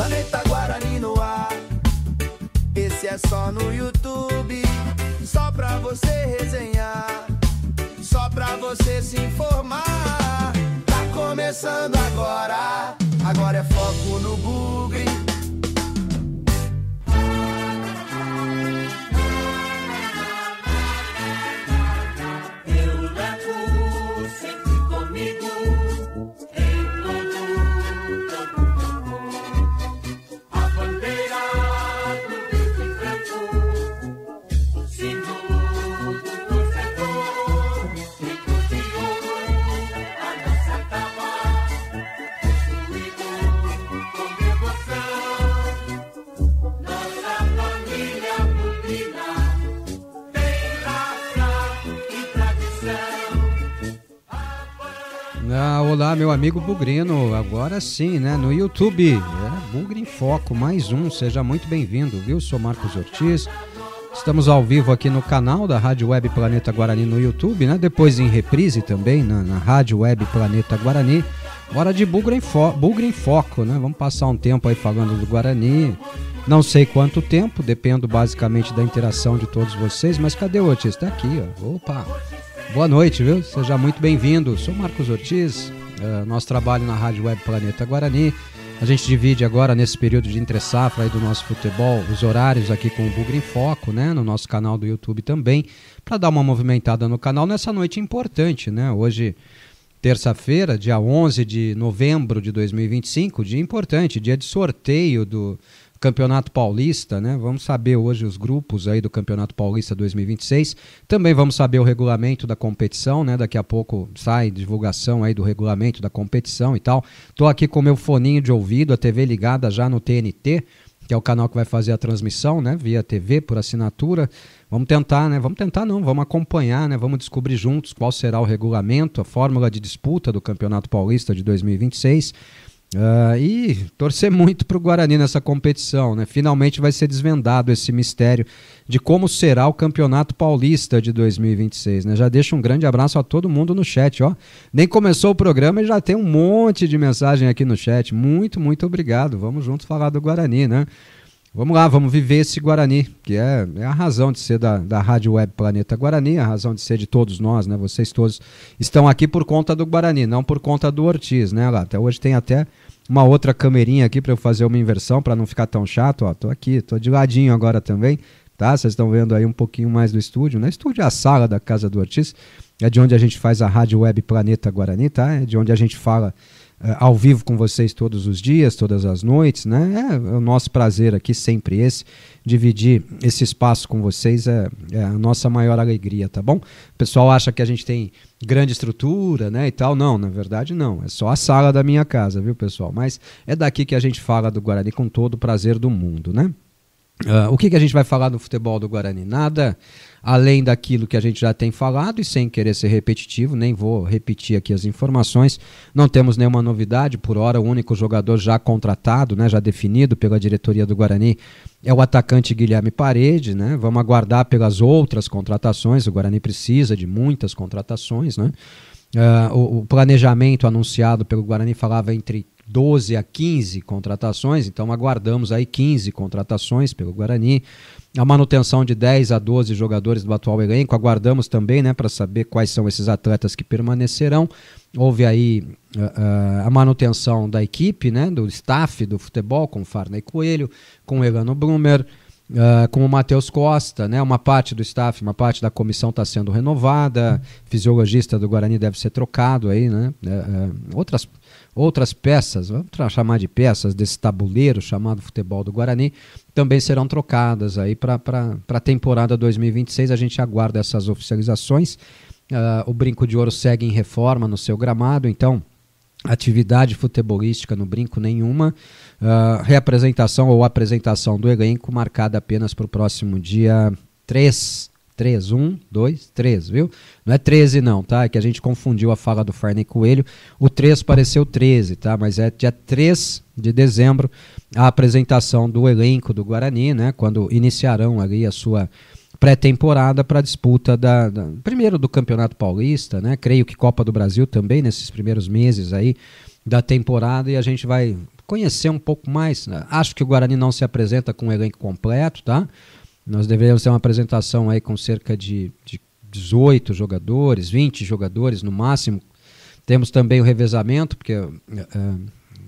Planeta Guarani no ar. Esse é só no YouTube, só pra você resenhar, só pra você se informar. Tá começando agora, agora é foco no bugre. Olá, meu amigo Bugrino, agora sim, né, no YouTube, Bugre em Foco, mais um, seja muito bem-vindo, viu? Sou Marcos Ortiz, estamos ao vivo aqui no canal da Rádio Web Planeta Guarani no YouTube, né, depois em reprise também na Rádio Web Planeta Guarani, hora de Bugre em Foco, né, vamos passar um tempo aí falando do Guarani, não sei quanto tempo, dependo basicamente da interação de todos vocês, mas cadê o Ortiz? Tá aqui, ó, opa! Boa noite, viu? Seja muito bem-vindo. Sou Marcos Ortiz, nosso trabalho na Rádio Web Planeta Guarani. A gente divide agora, nesse período de entre-safra aí do nosso futebol, os horários aqui com o Bugre em Foco, né? No nosso canal do YouTube também, para dar uma movimentada no canal nessa noite importante, né? Hoje, terça-feira, dia 11 de novembro de 2025, dia importante, dia de sorteio do Campeonato Paulista, né? Vamos saber hoje os grupos aí do Campeonato Paulista 2026. Também vamos saber o regulamento da competição, né? Daqui a pouco sai divulgação aí do regulamento da competição e tal. Tô aqui com meu foninho de ouvido, a TV ligada já no TNT, que é o canal que vai fazer a transmissão, né? Via TV por assinatura. Vamos tentar, né? Vamos acompanhar, né? Vamos descobrir juntos qual será o regulamento, a fórmula de disputa do Campeonato Paulista de 2026. E torcer muito para o Guarani nessa competição, né? Finalmente vai ser desvendado esse mistério de como será o Campeonato Paulista de 2026, né? Já deixo um grande abraço a todo mundo no chat, ó. Nem começou o programa e já tem um monte de mensagem aqui no chat. Muito, muito obrigado. Vamos juntos falar do Guarani, né? Vamos lá, vamos viver esse Guarani, que é a razão de ser da Rádio Web Planeta Guarani, a razão de ser de todos nós, né? Vocês todos estão aqui por conta do Guarani, não por conta do Ortiz, né? Lá, até hoje tem até uma outra camerinha aqui para eu fazer uma inversão, para não ficar tão chato, ó. Tô aqui, tô de ladinho agora também, tá? Vocês estão vendo aí um pouquinho mais do estúdio, né? Estúdio é a sala da casa do Ortiz, é de onde a gente faz a Rádio Web Planeta Guarani, tá? É de onde a gente fala ao vivo com vocês todos os dias, todas as noites, né? É o nosso prazer aqui, sempre esse, dividir esse espaço com vocês é a nossa maior alegria, tá bom? O pessoal acha que a gente tem grande estrutura, né, e tal. Não, na verdade não, é só a sala da minha casa, viu, pessoal? Mas é daqui que a gente fala do Guarani com todo o prazer do mundo, né? O que a gente vai falar do futebol do Guarani? Nada além daquilo que a gente já tem falado e sem querer ser repetitivo, nem vou repetir aqui as informações, não temos nenhuma novidade, por hora o único jogador já contratado, né, já definido pela diretoria do Guarani é o atacante Guilherme Parede, né? Vamos aguardar pelas outras contratações, o Guarani precisa de muitas contratações, né? O planejamento anunciado pelo Guarani falava entre 12 a 15 contratações, então aguardamos aí 15 contratações pelo Guarani, a manutenção de 10 a 12 jogadores do atual elenco, aguardamos também, né, para saber quais são esses atletas que permanecerão. Houve aí a manutenção da equipe, né, do staff do futebol, com o Farney Coelho, com o Elano Brumer, com o Matheus Costa, né, uma parte do staff, uma parte da comissão está sendo renovada, fisiologista do Guarani deve ser trocado aí, né, outras peças, vamos chamar de peças desse tabuleiro chamado futebol do Guarani, também serão trocadas aí para a temporada 2026, a gente aguarda essas oficializações. O Brinco de Ouro segue em reforma no seu gramado, então atividade futebolística no Brinco nenhuma, reapresentação ou apresentação do elenco marcada apenas para o próximo dia 3, 1, 2, 3, viu? Não é 13 não, tá? É que a gente confundiu a fala do Farney Coelho, o 3 pareceu 13, tá? Mas é dia 3 de dezembro a apresentação do elenco do Guarani, né? Quando iniciarão ali a sua pré-temporada para a disputa primeiro do Campeonato Paulista, né? Creio que Copa do Brasil também nesses primeiros meses aí da temporada, e a gente vai conhecer um pouco mais. Acho que o Guarani não se apresenta com um elenco completo, tá? Nós deveríamos ter uma apresentação aí com cerca de 18 jogadores, 20 jogadores no máximo. Temos também o revezamento, porque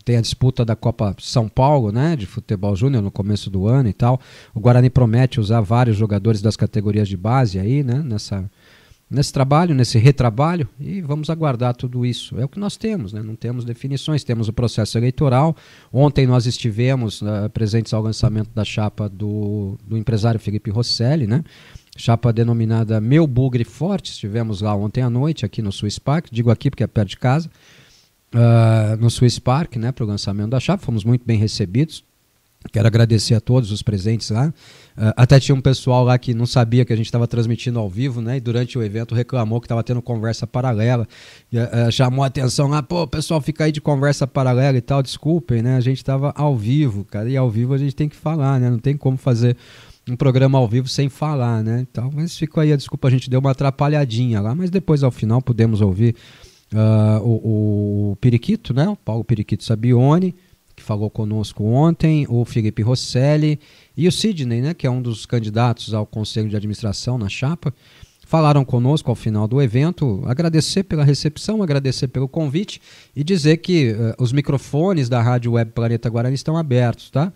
tem a disputa da Copa São Paulo, né, de futebol júnior no começo do ano e tal. O Guarani promete usar vários jogadores das categorias de base aí, né, nesse trabalho, nesse retrabalho, e vamos aguardar tudo isso. É o que nós temos, né? Não temos definições, temos o processo eleitoral. Ontem nós estivemos presentes ao lançamento da chapa do empresário Felipe Rosselli, né? Chapa denominada Meu Bugre Forte. Estivemos lá ontem à noite, aqui no Swiss Park, digo aqui porque é perto de casa, no Swiss Park, né, para o lançamento da chapa. Fomos muito bem recebidos. Quero agradecer a todos os presentes lá. Até tinha um pessoal lá que não sabia que a gente estava transmitindo ao vivo, né? E durante o evento reclamou que estava tendo conversa paralela. Chamou a atenção lá, pô, o pessoal fica aí de conversa paralela e tal. Desculpem, né? A gente estava ao vivo, cara. E ao vivo a gente tem que falar, né? Não tem como fazer um programa ao vivo sem falar, né? Então, mas ficou aí a desculpa, a gente deu uma atrapalhadinha lá. Mas depois, ao final, pudemos ouvir o Periquito, né? O Paulo Periquito Sabione, que falou conosco ontem, o Felipe Rosselli e o Sidney, né, que é um dos candidatos ao Conselho de Administração na chapa, falaram conosco ao final do evento, agradecer pela recepção, agradecer pelo convite e dizer que os microfones da Rádio Web Planeta Guarani estão abertos, tá?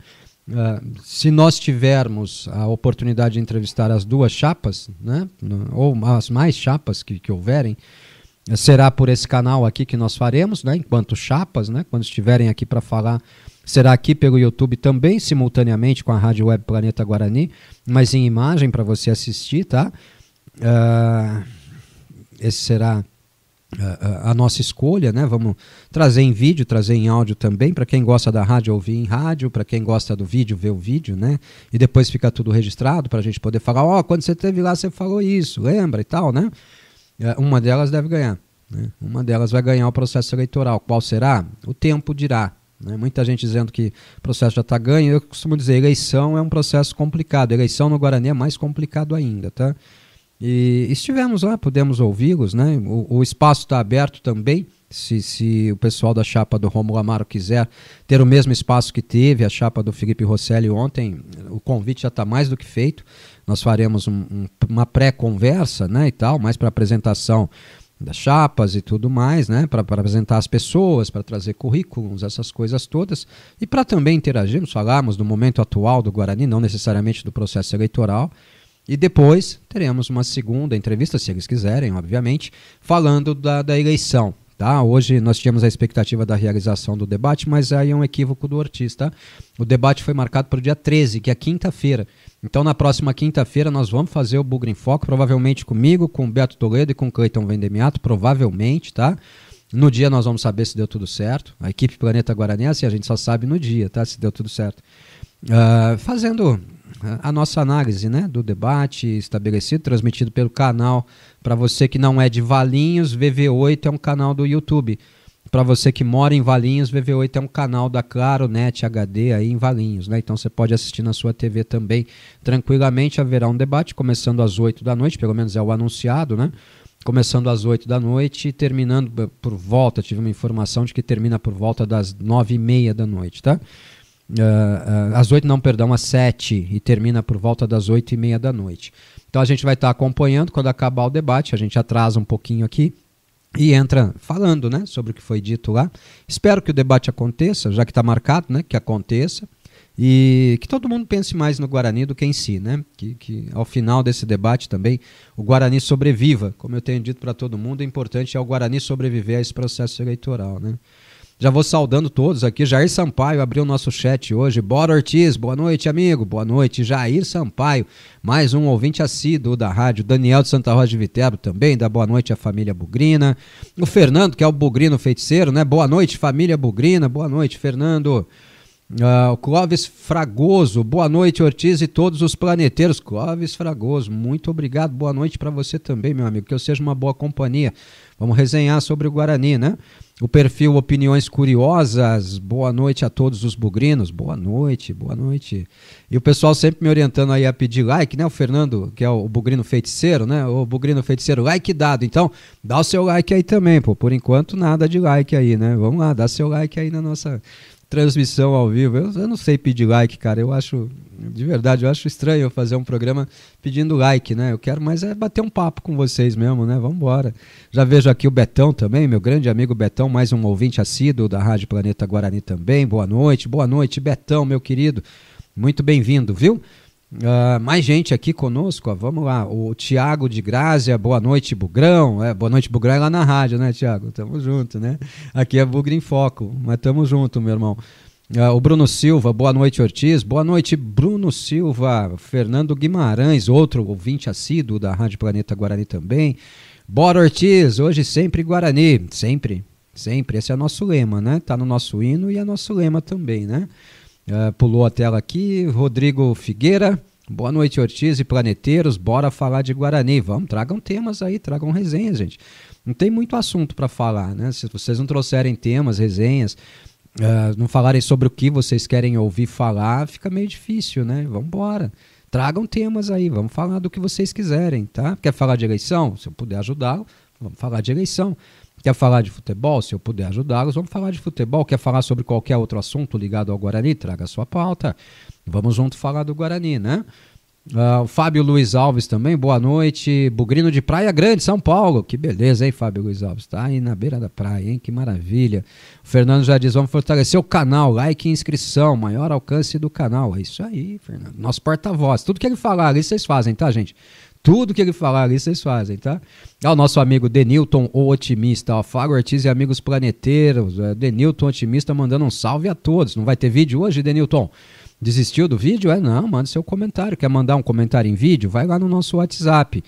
Se nós tivermos a oportunidade de entrevistar as duas chapas, né, ou as mais chapas que houverem, será por esse canal aqui que nós faremos, né, enquanto chapas, né, quando estiverem aqui para falar, será aqui pelo YouTube também, simultaneamente com a Rádio Web Planeta Guarani, mas em imagem para você assistir, tá? Esse será a nossa escolha, né? Vamos trazer em vídeo, trazer em áudio também, para quem gosta da rádio ouvir em rádio, para quem gosta do vídeo ver o vídeo, né? E depois fica tudo registrado para a gente poder falar, ó, quando você esteve lá você falou isso, lembra e tal, né? Uma delas deve ganhar, né? Uma delas vai ganhar o processo eleitoral. Qual será? O tempo dirá, né? Muita gente dizendo que o processo já está ganho. Eu costumo dizer, eleição é um processo complicado. Eleição no Guarani é mais complicado ainda, tá? E estivemos lá, pudemos ouvi-los, né? O espaço está aberto também. Se o pessoal da chapa do Rômulo Amaro quiser ter o mesmo espaço que teve a chapa do Felipe Rosselli ontem, o convite já está mais do que feito. Nós faremos uma pré-conversa, né, e tal, mais para apresentação das chapas e tudo mais, né, para apresentar as pessoas, para trazer currículos, essas coisas todas, e para também interagirmos, falarmos do momento atual do Guarani, não necessariamente do processo eleitoral. E depois teremos uma segunda entrevista, se eles quiserem, obviamente, falando da eleição. Tá? Hoje nós tínhamos a expectativa da realização do debate, mas aí é um equívoco do Ortiz. Tá? O debate foi marcado para o dia 13, que é quinta-feira. Então na próxima quinta-feira nós vamos fazer o Bugre em Foco, provavelmente comigo, com o Beto Toledo e com o Cleiton Vendemiato, provavelmente, tá? No dia nós vamos saber se deu tudo certo. A equipe Planeta Guarani é assim, a gente só sabe no dia, tá? Se deu tudo certo. Fazendo a nossa análise, né, do debate estabelecido, transmitido pelo canal. Para você que não é de Valinhos, VV8 é um canal do YouTube. Para você que mora em Valinhos, VV8 é um canal da Claro Net HD aí em Valinhos, né? Então você pode assistir na sua TV também tranquilamente. Haverá um debate começando às 8 da noite, pelo menos é o anunciado, né? Começando às 8 da noite e terminando por volta, tive uma informação de que termina por volta das 9h30 da noite, tá? Às 8 não, perdão, às 7 e termina por volta das 8h30 da noite. Então a gente vai estar acompanhando. Quando acabar o debate, a gente atrasa um pouquinho aqui e entra falando, né, sobre o que foi dito lá. Espero que o debate aconteça, já que está marcado, né, que aconteça, e que todo mundo pense mais no Guarani do que em si, né? Que ao final desse debate também o Guarani sobreviva. Como eu tenho dito para todo mundo, o importante é o Guarani sobreviver a esse processo eleitoral, né? Já vou saudando todos aqui. Jair Sampaio abriu o nosso chat hoje. Bora Ortiz, boa noite, amigo. Boa noite, Jair Sampaio. Mais um ouvinte assíduo da rádio. Daniel de Santa Rosa de Viterbo também, dá boa noite à família Bugrina. O Fernando, que é o Bugrino feiticeiro, né? Boa noite, família Bugrina. Boa noite, Fernando. O Clóvis Fragoso, boa noite, Ortiz e todos os planeteiros. Clóvis Fragoso, muito obrigado. Boa noite para você também, meu amigo. Que eu seja uma boa companhia. Vamos resenhar sobre o Guarani, né? O perfil Opiniões Curiosas, boa noite a todos os bugrinos, boa noite, boa noite. E o pessoal sempre me orientando aí a pedir like, né? O Fernando, que é o bugrino feiticeiro, né? O bugrino feiticeiro, like dado. Então, dá o seu like aí também, pô. Por enquanto, nada de like aí, né? Vamos lá, dá seu like aí na nossa transmissão ao vivo. Eu não sei pedir like, cara. Eu acho, de verdade, eu acho estranho eu fazer um programa pedindo like, né? Eu quero mais é bater um papo com vocês mesmo, né? Vamos embora. Já vejo aqui o Betão também, meu grande amigo Betão, mais um ouvinte assíduo da Rádio Planeta Guarani também. Boa noite, Betão, meu querido. Muito bem-vindo, viu? Mais gente aqui conosco, ó. Vamos lá, o Tiago de Grácia, boa noite Bugrão, boa noite Bugrão é lá na rádio, né, Tiago? Tamo junto, né? Aqui é Bugre em Foco, mas tamo junto, meu irmão. O Bruno Silva, boa noite Ortiz, boa noite Bruno Silva, Fernando Guimarães, outro ouvinte assíduo da Rádio Planeta Guarani também. Bora Ortiz, hoje sempre Guarani, sempre, esse é nosso lema, né? Tá no nosso hino e é nosso lema também, né? Pulou a tela aqui, Rodrigo Figueira, boa noite Ortiz e planeteiros, bora falar de Guarani, vamos, tragam temas aí, tragam resenhas, gente, não tem muito assunto para falar, né? Se vocês não trouxerem temas, resenhas, não falarem sobre o que vocês querem ouvir falar, fica meio difícil, né? Vamos embora, tragam temas aí, vamos falar do que vocês quiserem, tá? Quer falar de eleição? Se eu puder ajudá-lo, vamos falar de eleição. Quer falar de futebol? Se eu puder ajudá-los, vamos falar de futebol. Quer falar sobre qualquer outro assunto ligado ao Guarani? Traga a sua pauta. Vamos junto falar do Guarani, né? O Fábio Luiz Alves também, boa noite. Bugrino de Praia Grande, São Paulo. Que beleza, hein, Fábio Luiz Alves? Tá aí na beira da praia, hein? Que maravilha. O Fernando já diz, vamos fortalecer o canal, like e inscrição, maior alcance do canal. É isso aí, Fernando. Nosso porta-voz. Tudo que ele falar ali, vocês fazem, tá, gente? Tudo que ele falar ali, vocês fazem, tá? O nosso amigo Denilton, o otimista, ó, Fábio Ortiz e amigos planeteiros, Denilton otimista mandando um salve a todos. Não vai ter vídeo hoje, Denilton? Desistiu do vídeo? Não, manda seu comentário. Quer mandar um comentário em vídeo? Vai lá no nosso WhatsApp,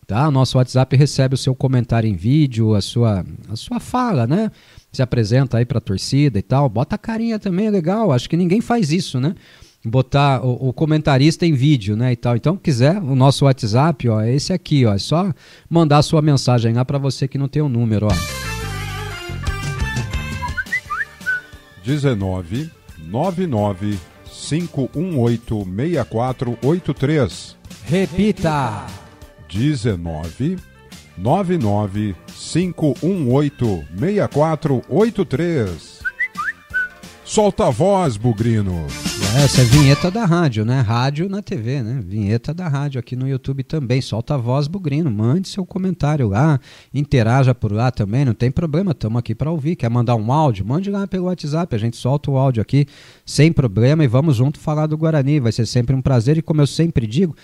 tá? O nosso WhatsApp recebe o seu comentário em vídeo, a sua fala, né? Se apresenta aí pra torcida e tal. Bota a carinha também, é legal. Acho que ninguém faz isso, né? Botar o comentarista em vídeo, né, e tal. Então, quiser, o nosso WhatsApp, ó, é esse aqui, ó, é só mandar a sua mensagem lá para você que não tem o número, ó. 19 99 518 6483. Repita. 19 99 518 6483. Solta a voz, Bugrino. Essa é a vinheta da rádio, né? Rádio na TV, né? Vinheta da rádio aqui no YouTube também. Solta a voz, Bugrino. Mande seu comentário lá. Interaja por lá também. Não tem problema. Estamos aqui para ouvir. Quer mandar um áudio? Mande lá pelo WhatsApp. A gente solta o áudio aqui sem problema e vamos junto falar do Guarani. Vai ser sempre um prazer. E como eu sempre digo,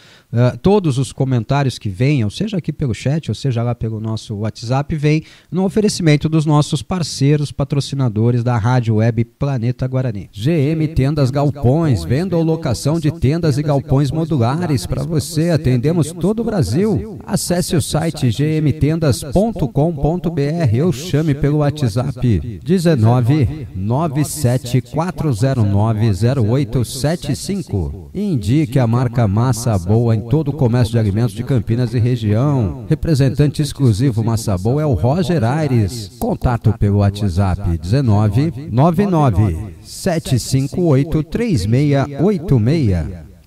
todos os comentários que venham, seja aqui pelo chat ou seja lá pelo nosso WhatsApp, vem no oferecimento dos nossos parceiros, patrocinadores da Rádio Web Planeta Guarani. GM Tendas Galpões, venda ou locação de tendas e galpões modulares para você. Atendemos todo o Brasil. Acesse o site gmtendas.com.br ou chame pelo WhatsApp 19 97 409 0875. Indique a marca Massa Boa em todo o comércio de alimentos de Campinas e região. Representante exclusivo Massa Boa é o Roger Aires. Contato pelo WhatsApp 19 99 758 3686.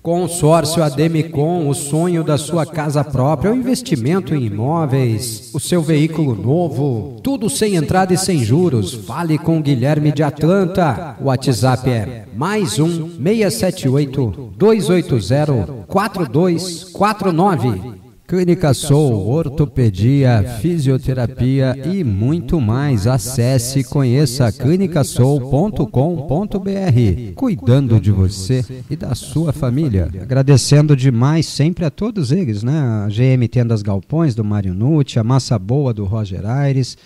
Consórcio Ademicon, o sonho da sua casa própria, o investimento em imóveis, o seu veículo novo, tudo sem entrada e sem juros. Fale com Guilherme de Atlanta. O WhatsApp é +1 678 280 4249. Clínica Soul, ortopedia, fisioterapia e muito mais. Acesse e conheça clinicasoul.com.br. Cuidando de você e da sua família. Agradecendo demais sempre a todos eles, né? A GM Tendas Galpões, do Mário Nucci, a Massa Boa, do Roger Aires,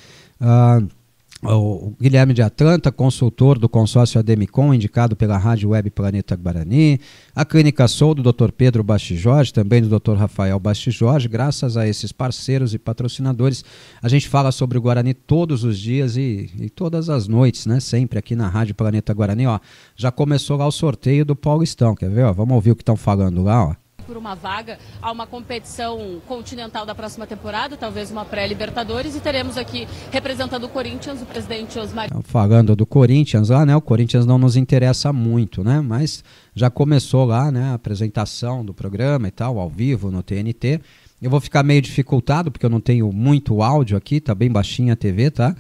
o Guilherme de Atlanta, consultor do consórcio Ademicon, indicado pela Rádio Web Planeta Guarani, a Clínica Soul do Dr. Pedro Basti Jorge, também do Dr. Rafael Basti Jorge. Graças a esses parceiros e patrocinadores, a gente fala sobre o Guarani todos os dias e todas as noites, né? Sempre aqui na Rádio Planeta Guarani. Ó, já começou lá o sorteio do Paulistão, quer ver? Ó, vamos ouvir o que estão falando lá, ó. Por uma vaga a uma competição continental da próxima temporada, talvez uma pré-Libertadores, e teremos aqui representando o Corinthians, o presidente Osmar. Falando do Corinthians lá, né? O Corinthians não nos interessa muito, né? Mas já começou lá, né? A apresentação do programa e tal, ao vivo no TNT. Eu vou ficar meio dificultado porque eu não tenho muito áudio aqui, tá bem baixinha a TV, tá?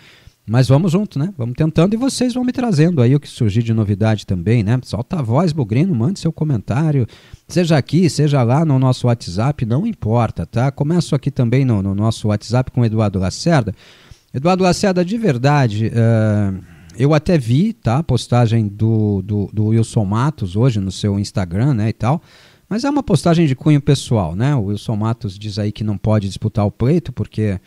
Mas vamos junto, né? Vamos tentando e vocês vão me trazendo aí o que surgir de novidade também, né? Solta a voz, Bugrino, mande seu comentário, seja aqui, seja lá no nosso WhatsApp, não importa, tá? Começo aqui também no nosso WhatsApp com o Eduardo Lacerda. Eduardo Lacerda, de verdade, eu até vi, tá, a postagem do Wilson Matos hoje no seu Instagram, né, e tal, mas é uma postagem de cunho pessoal, né? O Wilson Matos diz aí que não pode disputar o pleito porque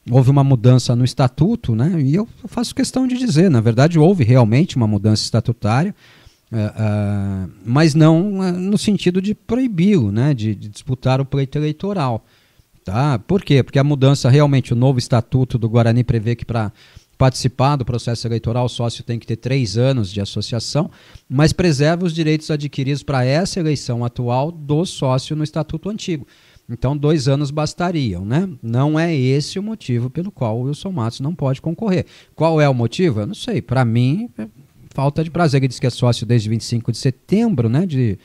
houve uma mudança no estatuto, né? E eu faço questão de dizer, na verdade houve realmente uma mudança estatutária, mas não no sentido de proibi-lo, né? De disputar o pleito eleitoral. Tá? Por quê? Porque a mudança, realmente, o novo estatuto do Guarani prevê que para participar do processo eleitoral o sócio tem que ter 3 anos de associação, mas preserva os direitos adquiridos para essa eleição atual do sócio no estatuto antigo. Então 2 anos bastariam, né? Não é esse o motivo pelo qual o Wilson Matos não pode concorrer. Qual é o motivo? Eu não sei. Para mim, falta de prazer. Ele diz que é sócio desde 25 de setembro, né, de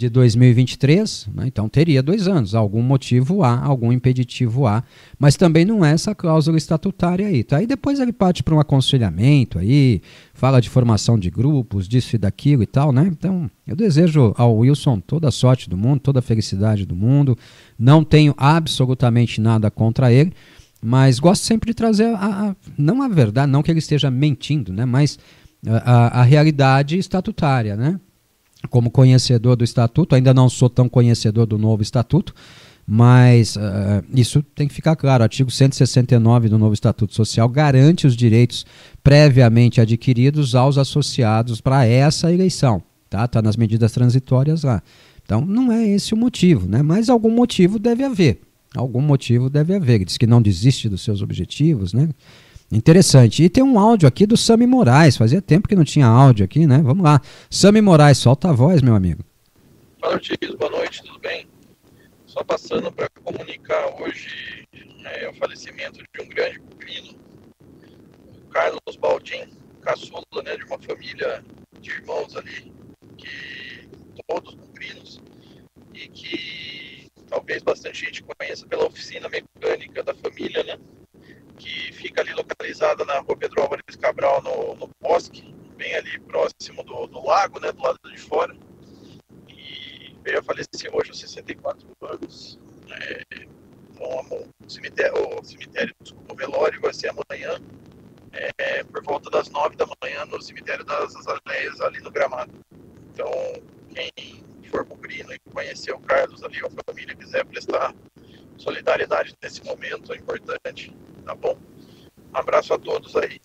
2023, né? Então teria 2 anos. Algum motivo há, algum impeditivo há, mas também não é essa cláusula estatutária aí. Tá? Aí depois ele parte para um aconselhamento aí, fala de formação de grupos, disso e daquilo e tal, né? Então eu desejo ao Wilson toda a sorte do mundo, toda a felicidade do mundo. Não tenho absolutamente nada contra ele, mas gosto sempre de trazer não a verdade, não que ele esteja mentindo, né? Mas a realidade estatutária, né? Como conhecedor do estatuto, ainda não sou tão conhecedor do novo estatuto, mas isso tem que ficar claro. O artigo 169 do novo Estatuto Social garante os direitos previamente adquiridos aos associados para essa eleição. Tá nas medidas transitórias lá. Então não é esse o motivo, né? Mas algum motivo deve haver. Algum motivo deve haver. Ele diz que não desiste dos seus objetivos, né? Interessante. E tem um áudio aqui do Sami Moraes. Fazia tempo que não tinha áudio aqui, né? Vamos lá. Sami Moraes, solta a voz, meu amigo. Fala, Ortiz. Boa noite, tudo bem? Só passando para comunicar hoje o falecimento de um grande bugrino, o Carlos Baldin, caçula, né, de uma família de irmãos ali, que todos bugrinos, e que talvez bastante gente conheça pela oficina mecânica da família, né? Que fica ali localizada na rua Pedro Álvares Cabral, no Bosque, bem ali próximo do lago, né, do lado de fora. E veio a falecer hoje aos 64 anos. O cemitério, o velório vai ser amanhã, por volta das 9 da manhã, no cemitério das Azaleias, ali no Gramado. Então, quem for bugrino e conhecer o Carlos ali, ou a família quiser prestar solidariedade nesse momento, é importante. Tá bom? Um abraço a todos aí.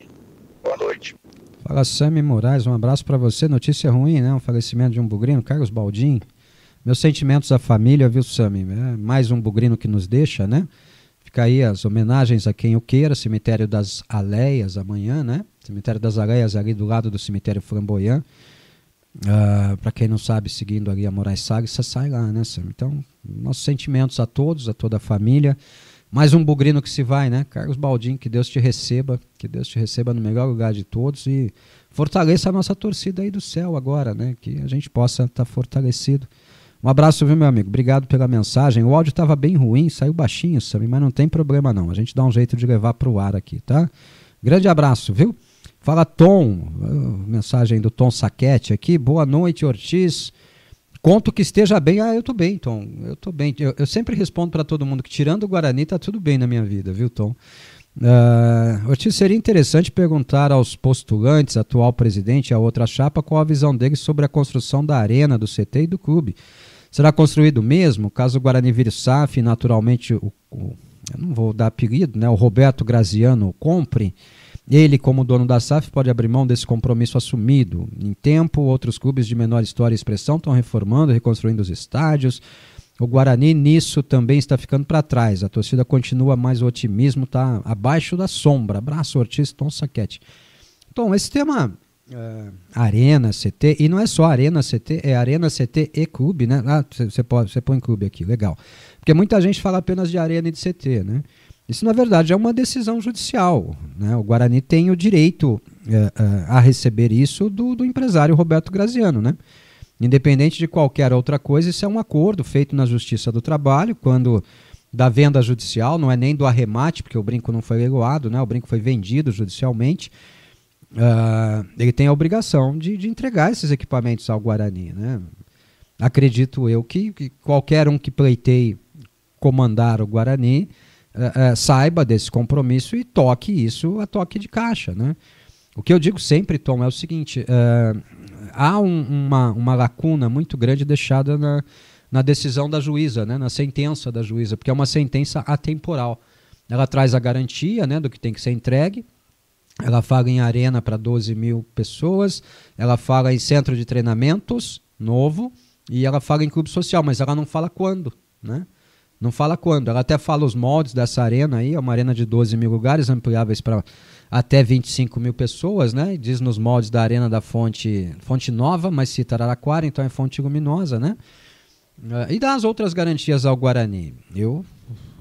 Boa noite. Fala, Sami Moraes, um abraço para você. Notícia ruim, né? Um falecimento de um bugrino, Carlos Baldin. Meus sentimentos à família, viu, Sami? Mais um bugrino que nos deixa, né? Fica aí as homenagens a quem o queira. Cemitério das Aleias amanhã, né? Cemitério das Aleias ali do lado do cemitério Flamboyant. Para quem não sabe, seguindo ali a Moraes Salles, você sai lá, né, Sami? Então, nossos sentimentos a todos, a toda a família. Mais um bugrino que se vai, né? Carlos Baldin, que Deus te receba no melhor lugar de todos e fortaleça a nossa torcida aí do céu agora, né? Que a gente possa estar fortalecido. Um abraço, viu, meu amigo? Obrigado pela mensagem. O áudio estava bem ruim, saiu baixinho, sabe? Mas não tem problema não. A gente dá um jeito de levar para o ar aqui, tá? Grande abraço, viu? Fala, Tom. Mensagem do Tom Saquete aqui. Boa noite, Ortiz. Conto que esteja bem. Eu tô bem, Tom. Eu tô bem. Eu sempre respondo para todo mundo que tirando o Guarani tá tudo bem na minha vida, viu, Tom? Ortiz, seria interessante perguntar aos postulantes, atual presidente e a outra chapa, qual a visão deles sobre a construção da arena, do CT e do clube. Será construído mesmo? Caso o Guarani vire SAF, naturalmente, eu não vou dar apelido, né? O Roberto Graziano compre. Ele, como dono da SAF, pode abrir mão desse compromisso assumido. Em tempo, outros clubes de menor história e expressão estão reformando, reconstruindo os estádios. O Guarani, nisso, também está ficando para trás. A torcida continua, mas o otimismo está abaixo da sombra. Abraço, Ortiz, Tom Saquete. Tom, esse tema, Arena, CT, e não é só Arena, CT, é Arena, CT e clube, né? Você põe clube aqui, legal. Porque muita gente fala apenas de Arena e de CT, né? Isso, na verdade, é uma decisão judicial, né? O Guarani tem o direito a receber isso do empresário Roberto Graziano, né? Independente de qualquer outra coisa, isso é um acordo feito na Justiça do Trabalho, quando da venda judicial, não é nem do arremate, porque o brinco não foi leiloado, né? O brinco foi vendido judicialmente. Ele tem a obrigação de entregar esses equipamentos ao Guarani, né? Acredito eu que qualquer um que pleiteie comandar o Guarani saiba desse compromisso e toque isso a toque de caixa, né? O que eu digo sempre, Tom, é o seguinte, há uma lacuna muito grande deixada na decisão da juíza, né? Na sentença da juíza, porque é uma sentença atemporal. Ela traz a garantia, né, do que tem que ser entregue, ela fala em arena para 12 mil pessoas, ela fala em centro de treinamentos novo e ela fala em clube social, mas ela não fala quando, né? Não fala quando. Ela até fala os moldes dessa arena aí, é uma arena de 12 mil lugares, ampliáveis para até 25 mil pessoas, né? E diz nos moldes da arena da Fonte Nova, mas cita Araraquara, então é Fonte Luminosa, né? E dá as outras garantias ao Guarani. Eu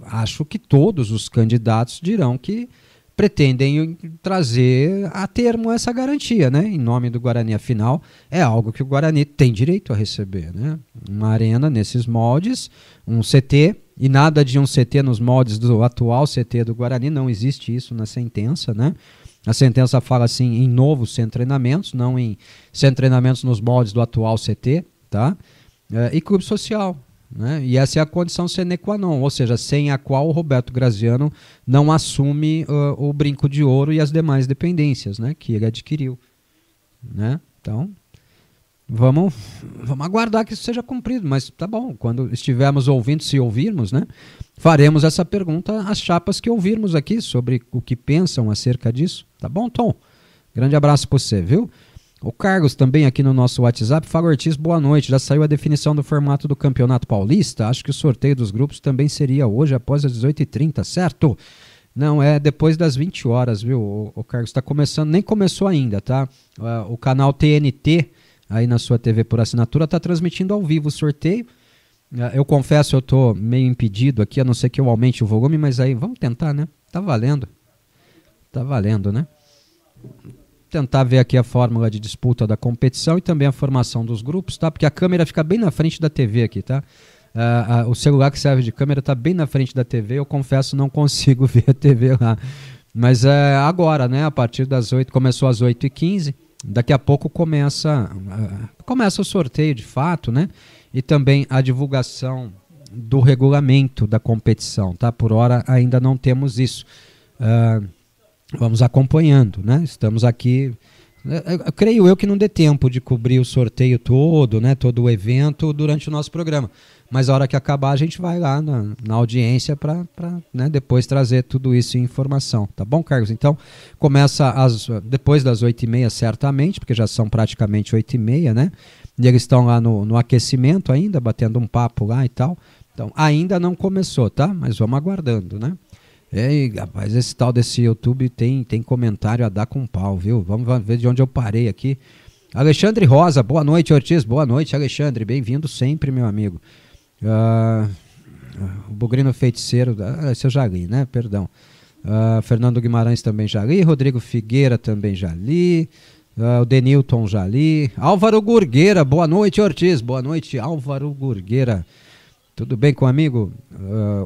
acho que todos os candidatos dirão que pretendem trazer a termo essa garantia, né? Em nome do Guarani, afinal, é algo que o Guarani tem direito a receber, né? Uma arena nesses moldes, um CT, e nada de um CT nos moldes do atual CT do Guarani, não existe isso na sentença, né? A sentença fala assim em novo centro de treinamentos, não em centro de treinamentos nos moldes do atual CT, tá? E clube social, né? E essa é a condição sine qua non, ou seja, sem a qual o Roberto Graziano não assume o brinco de ouro e as demais dependências, né, que ele adquiriu, né? Então, vamos aguardar que isso seja cumprido, mas tá bom, quando estivermos ouvindo, se ouvirmos, né, faremos essa pergunta às chapas que ouvirmos aqui sobre o que pensam acerca disso, tá bom, Tom? Grande abraço para você, viu? O Carlos também aqui no nosso WhatsApp. Fala, Ortiz, boa noite. Já saiu a definição do formato do Campeonato Paulista? Acho que o sorteio dos grupos também seria hoje após as 18h30, certo? Não, é depois das 20 horas, viu? O Carlos está começando, nem começou ainda, tá? O canal TNT, aí na sua TV por assinatura, está transmitindo ao vivo o sorteio. Eu confesso, eu estou meio impedido aqui, a não ser que eu aumente o volume, mas aí vamos tentar, né? Tá valendo. Tá valendo, né? Tentar ver aqui a fórmula de disputa da competição e também a formação dos grupos, tá? Porque a câmera fica bem na frente da TV aqui, tá? O celular que serve de câmera está bem na frente da TV, eu confesso não consigo ver a TV lá. Mas agora, né? A partir das 8, começou às 8h15, daqui a pouco começa o sorteio de fato, né? E também a divulgação do regulamento da competição, tá? Por hora ainda não temos isso. Vamos acompanhando, né? Estamos aqui. Creio eu que não dê tempo de cobrir o sorteio todo, né? Todo o evento durante o nosso programa. Mas a hora que acabar, a gente vai lá na audiência para né, depois trazer tudo isso em informação. Tá bom, Carlos? Então, começa depois das 8h30, certamente, porque já são praticamente 8h30, né? E eles estão lá no aquecimento ainda, batendo um papo lá e tal. Então, ainda não começou, tá? Mas vamos aguardando, né? Ei, rapaz, esse tal desse YouTube tem comentário a dar com pau, viu? Vamos ver de onde eu parei aqui. Alexandre Rosa, boa noite, Ortiz. Boa noite, Alexandre. Bem-vindo sempre, meu amigo. O Bugrino Feiticeiro, esse eu já li, né? Perdão. Fernando Guimarães também já li. Rodrigo Figueira também já li. O Denilton já li. Álvaro Gurgueira, boa noite, Ortiz. Boa noite, Álvaro Gurgueira. Tudo bem com o amigo?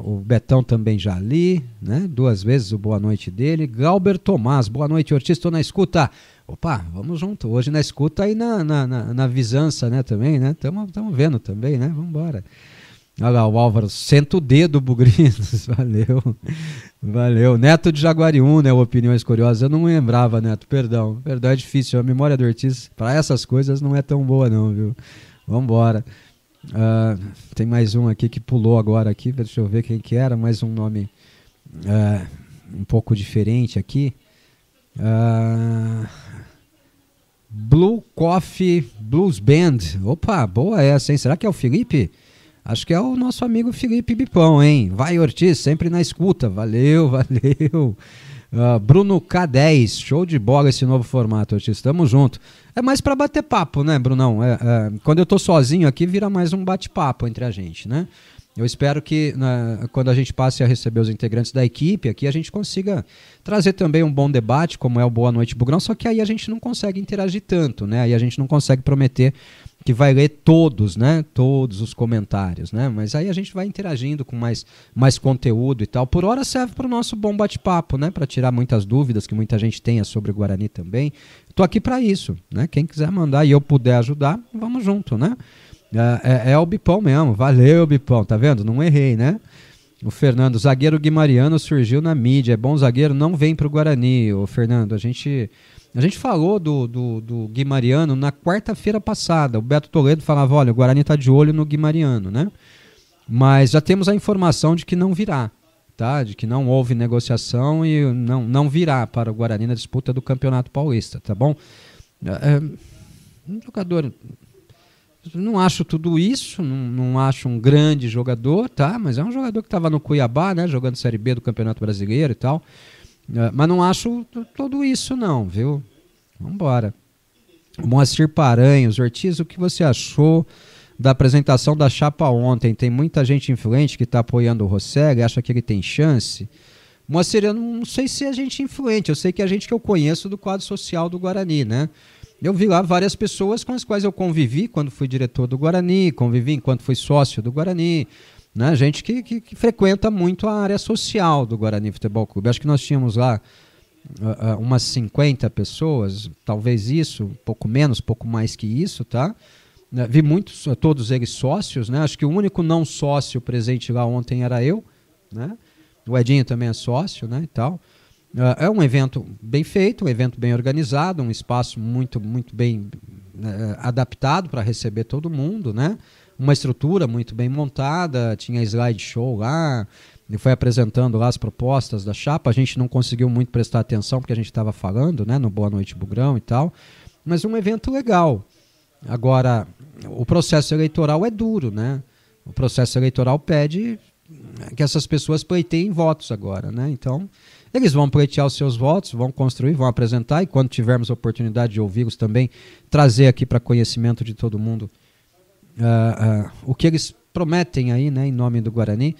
O Betão também já li, né? 2 vezes o boa noite dele. Glauber Tomás, boa noite, Ortiz, estou na escuta. Opa, vamos junto. Hoje na escuta e na visança, né? Também, né? Estamos vendo também, né? Vamos embora. Olha lá, o Álvaro, senta o dedo, Bugrinos. Valeu. Valeu. Neto de Jaguariúna, né? Opiniões Curiosas. Eu não me lembrava, Neto, perdão. É difícil. A memória do Ortiz, para essas coisas, não é tão boa não, viu? Vamos embora. Tem mais um aqui que pulou agora aqui, deixa eu ver quem que era, mais um nome um pouco diferente aqui. Blue Coffee Blues Band. Opa, boa essa, hein? Será que é o Felipe? Acho que é o nosso amigo Felipe Bipão, hein? Vai, Ortiz, sempre na escuta. Valeu, valeu. Bruno K10, show de bola esse novo formato, Ortiz, estamos junto. É mais para bater papo, né, Brunão? Quando eu tô sozinho aqui, vira mais um bate-papo entre a gente, né? Eu espero que quando a gente passe a receber os integrantes da equipe aqui, a gente consiga trazer também um bom debate, como é o Boa Noite Bugrão, só que aí a gente não consegue interagir tanto, né? Aí a gente não consegue prometer que vai ler todos, né? Todos os comentários, né? Mas aí a gente vai interagindo com mais conteúdo e tal. Por hora serve para o nosso bom bate-papo, né? Para tirar muitas dúvidas que muita gente tenha sobre o Guarani também. Estou aqui para isso, né? Quem quiser mandar e eu puder ajudar, vamos junto, né? É o Bipão mesmo. Valeu, Bipão. Tá vendo? Não errei, né? O Fernando, zagueiro Guimariano surgiu na mídia. É bom zagueiro, não vem para o Guarani. O Fernando, a gente falou do Guimariano na quarta-feira passada. O Beto Toledo falava, olha, o Guarani está de olho no Guimariano, né? Mas já temos a informação de que não virá, tá? De que não houve negociação e não virá para o Guarani na disputa do Campeonato Paulista, tá bom? Um jogador... Não acho tudo isso, não acho um grande jogador, tá? Mas é um jogador que estava no Cuiabá, né? Jogando Série B do Campeonato Brasileiro e tal. Mas não acho tudo isso não, viu? Vambora. Moacir Paranhos, Ortiz, o que você achou da apresentação da chapa ontem? Tem muita gente influente que está apoiando o Rosselli, acha que ele tem chance? Moacir, eu não sei se é gente influente, eu sei que é gente que eu conheço do quadro social do Guarani, né? Eu vi lá várias pessoas com as quais eu convivi quando fui diretor do Guarani, convivi enquanto fui sócio do Guarani, né? Gente que frequenta muito a área social do Guarani Futebol Clube. Acho que nós tínhamos lá umas 50 pessoas, talvez isso, um pouco menos, pouco mais que isso, tá? Vi muitos, todos eles sócios, né? Acho que o único não sócio presente lá ontem era eu, né? O Edinho também é sócio, né, e tal. É um evento bem feito, um evento bem organizado, um espaço muito bem adaptado para receber todo mundo, né? Uma estrutura muito bem montada, tinha slideshow lá, e foi apresentando lá as propostas da chapa. A gente não conseguiu muito prestar atenção porque a gente estava falando, né, no Boa Noite Bugrão e tal, mas um evento legal. Agora, o processo eleitoral é duro, né? O processo eleitoral pede que essas pessoas pleiteiem votos agora, né? Então, eles vão pleitear os seus votos, vão construir, vão apresentar, e quando tivermos a oportunidade de ouvi-los também, trazer aqui para conhecimento de todo mundo o que eles prometem aí, né, em nome do Guarani,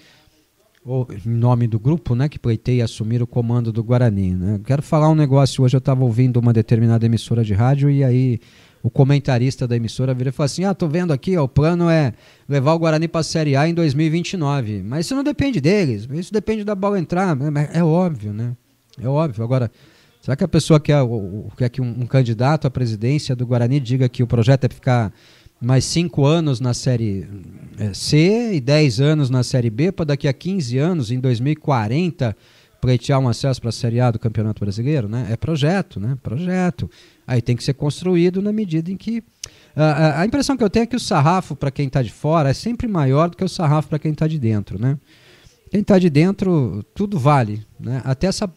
ou em nome do grupo, né, que pleiteia assumir o comando do Guarani, né? Quero falar um negócio, hoje eu estava ouvindo uma determinada emissora de rádio e aí o comentarista da emissora vira e fala assim, tô vendo aqui, o plano é levar o Guarani para a Série A em 2029, mas isso não depende deles, isso depende da bola entrar, é óbvio, né? É óbvio. Agora, será que a pessoa quer que um candidato à presidência do Guarani diga que o projeto é ficar mais 5 anos na Série C e 10 anos na Série B, para daqui a 15 anos, em 2040, pleitear um acesso para a Série A do Campeonato Brasileiro, né? É projeto, né? Projeto. Aí tem que ser construído na medida em que... a impressão que eu tenho é que o sarrafo para quem está de fora é sempre maior do que o sarrafo para quem está de dentro, né? Quem está de dentro, tudo vale, né? Até essa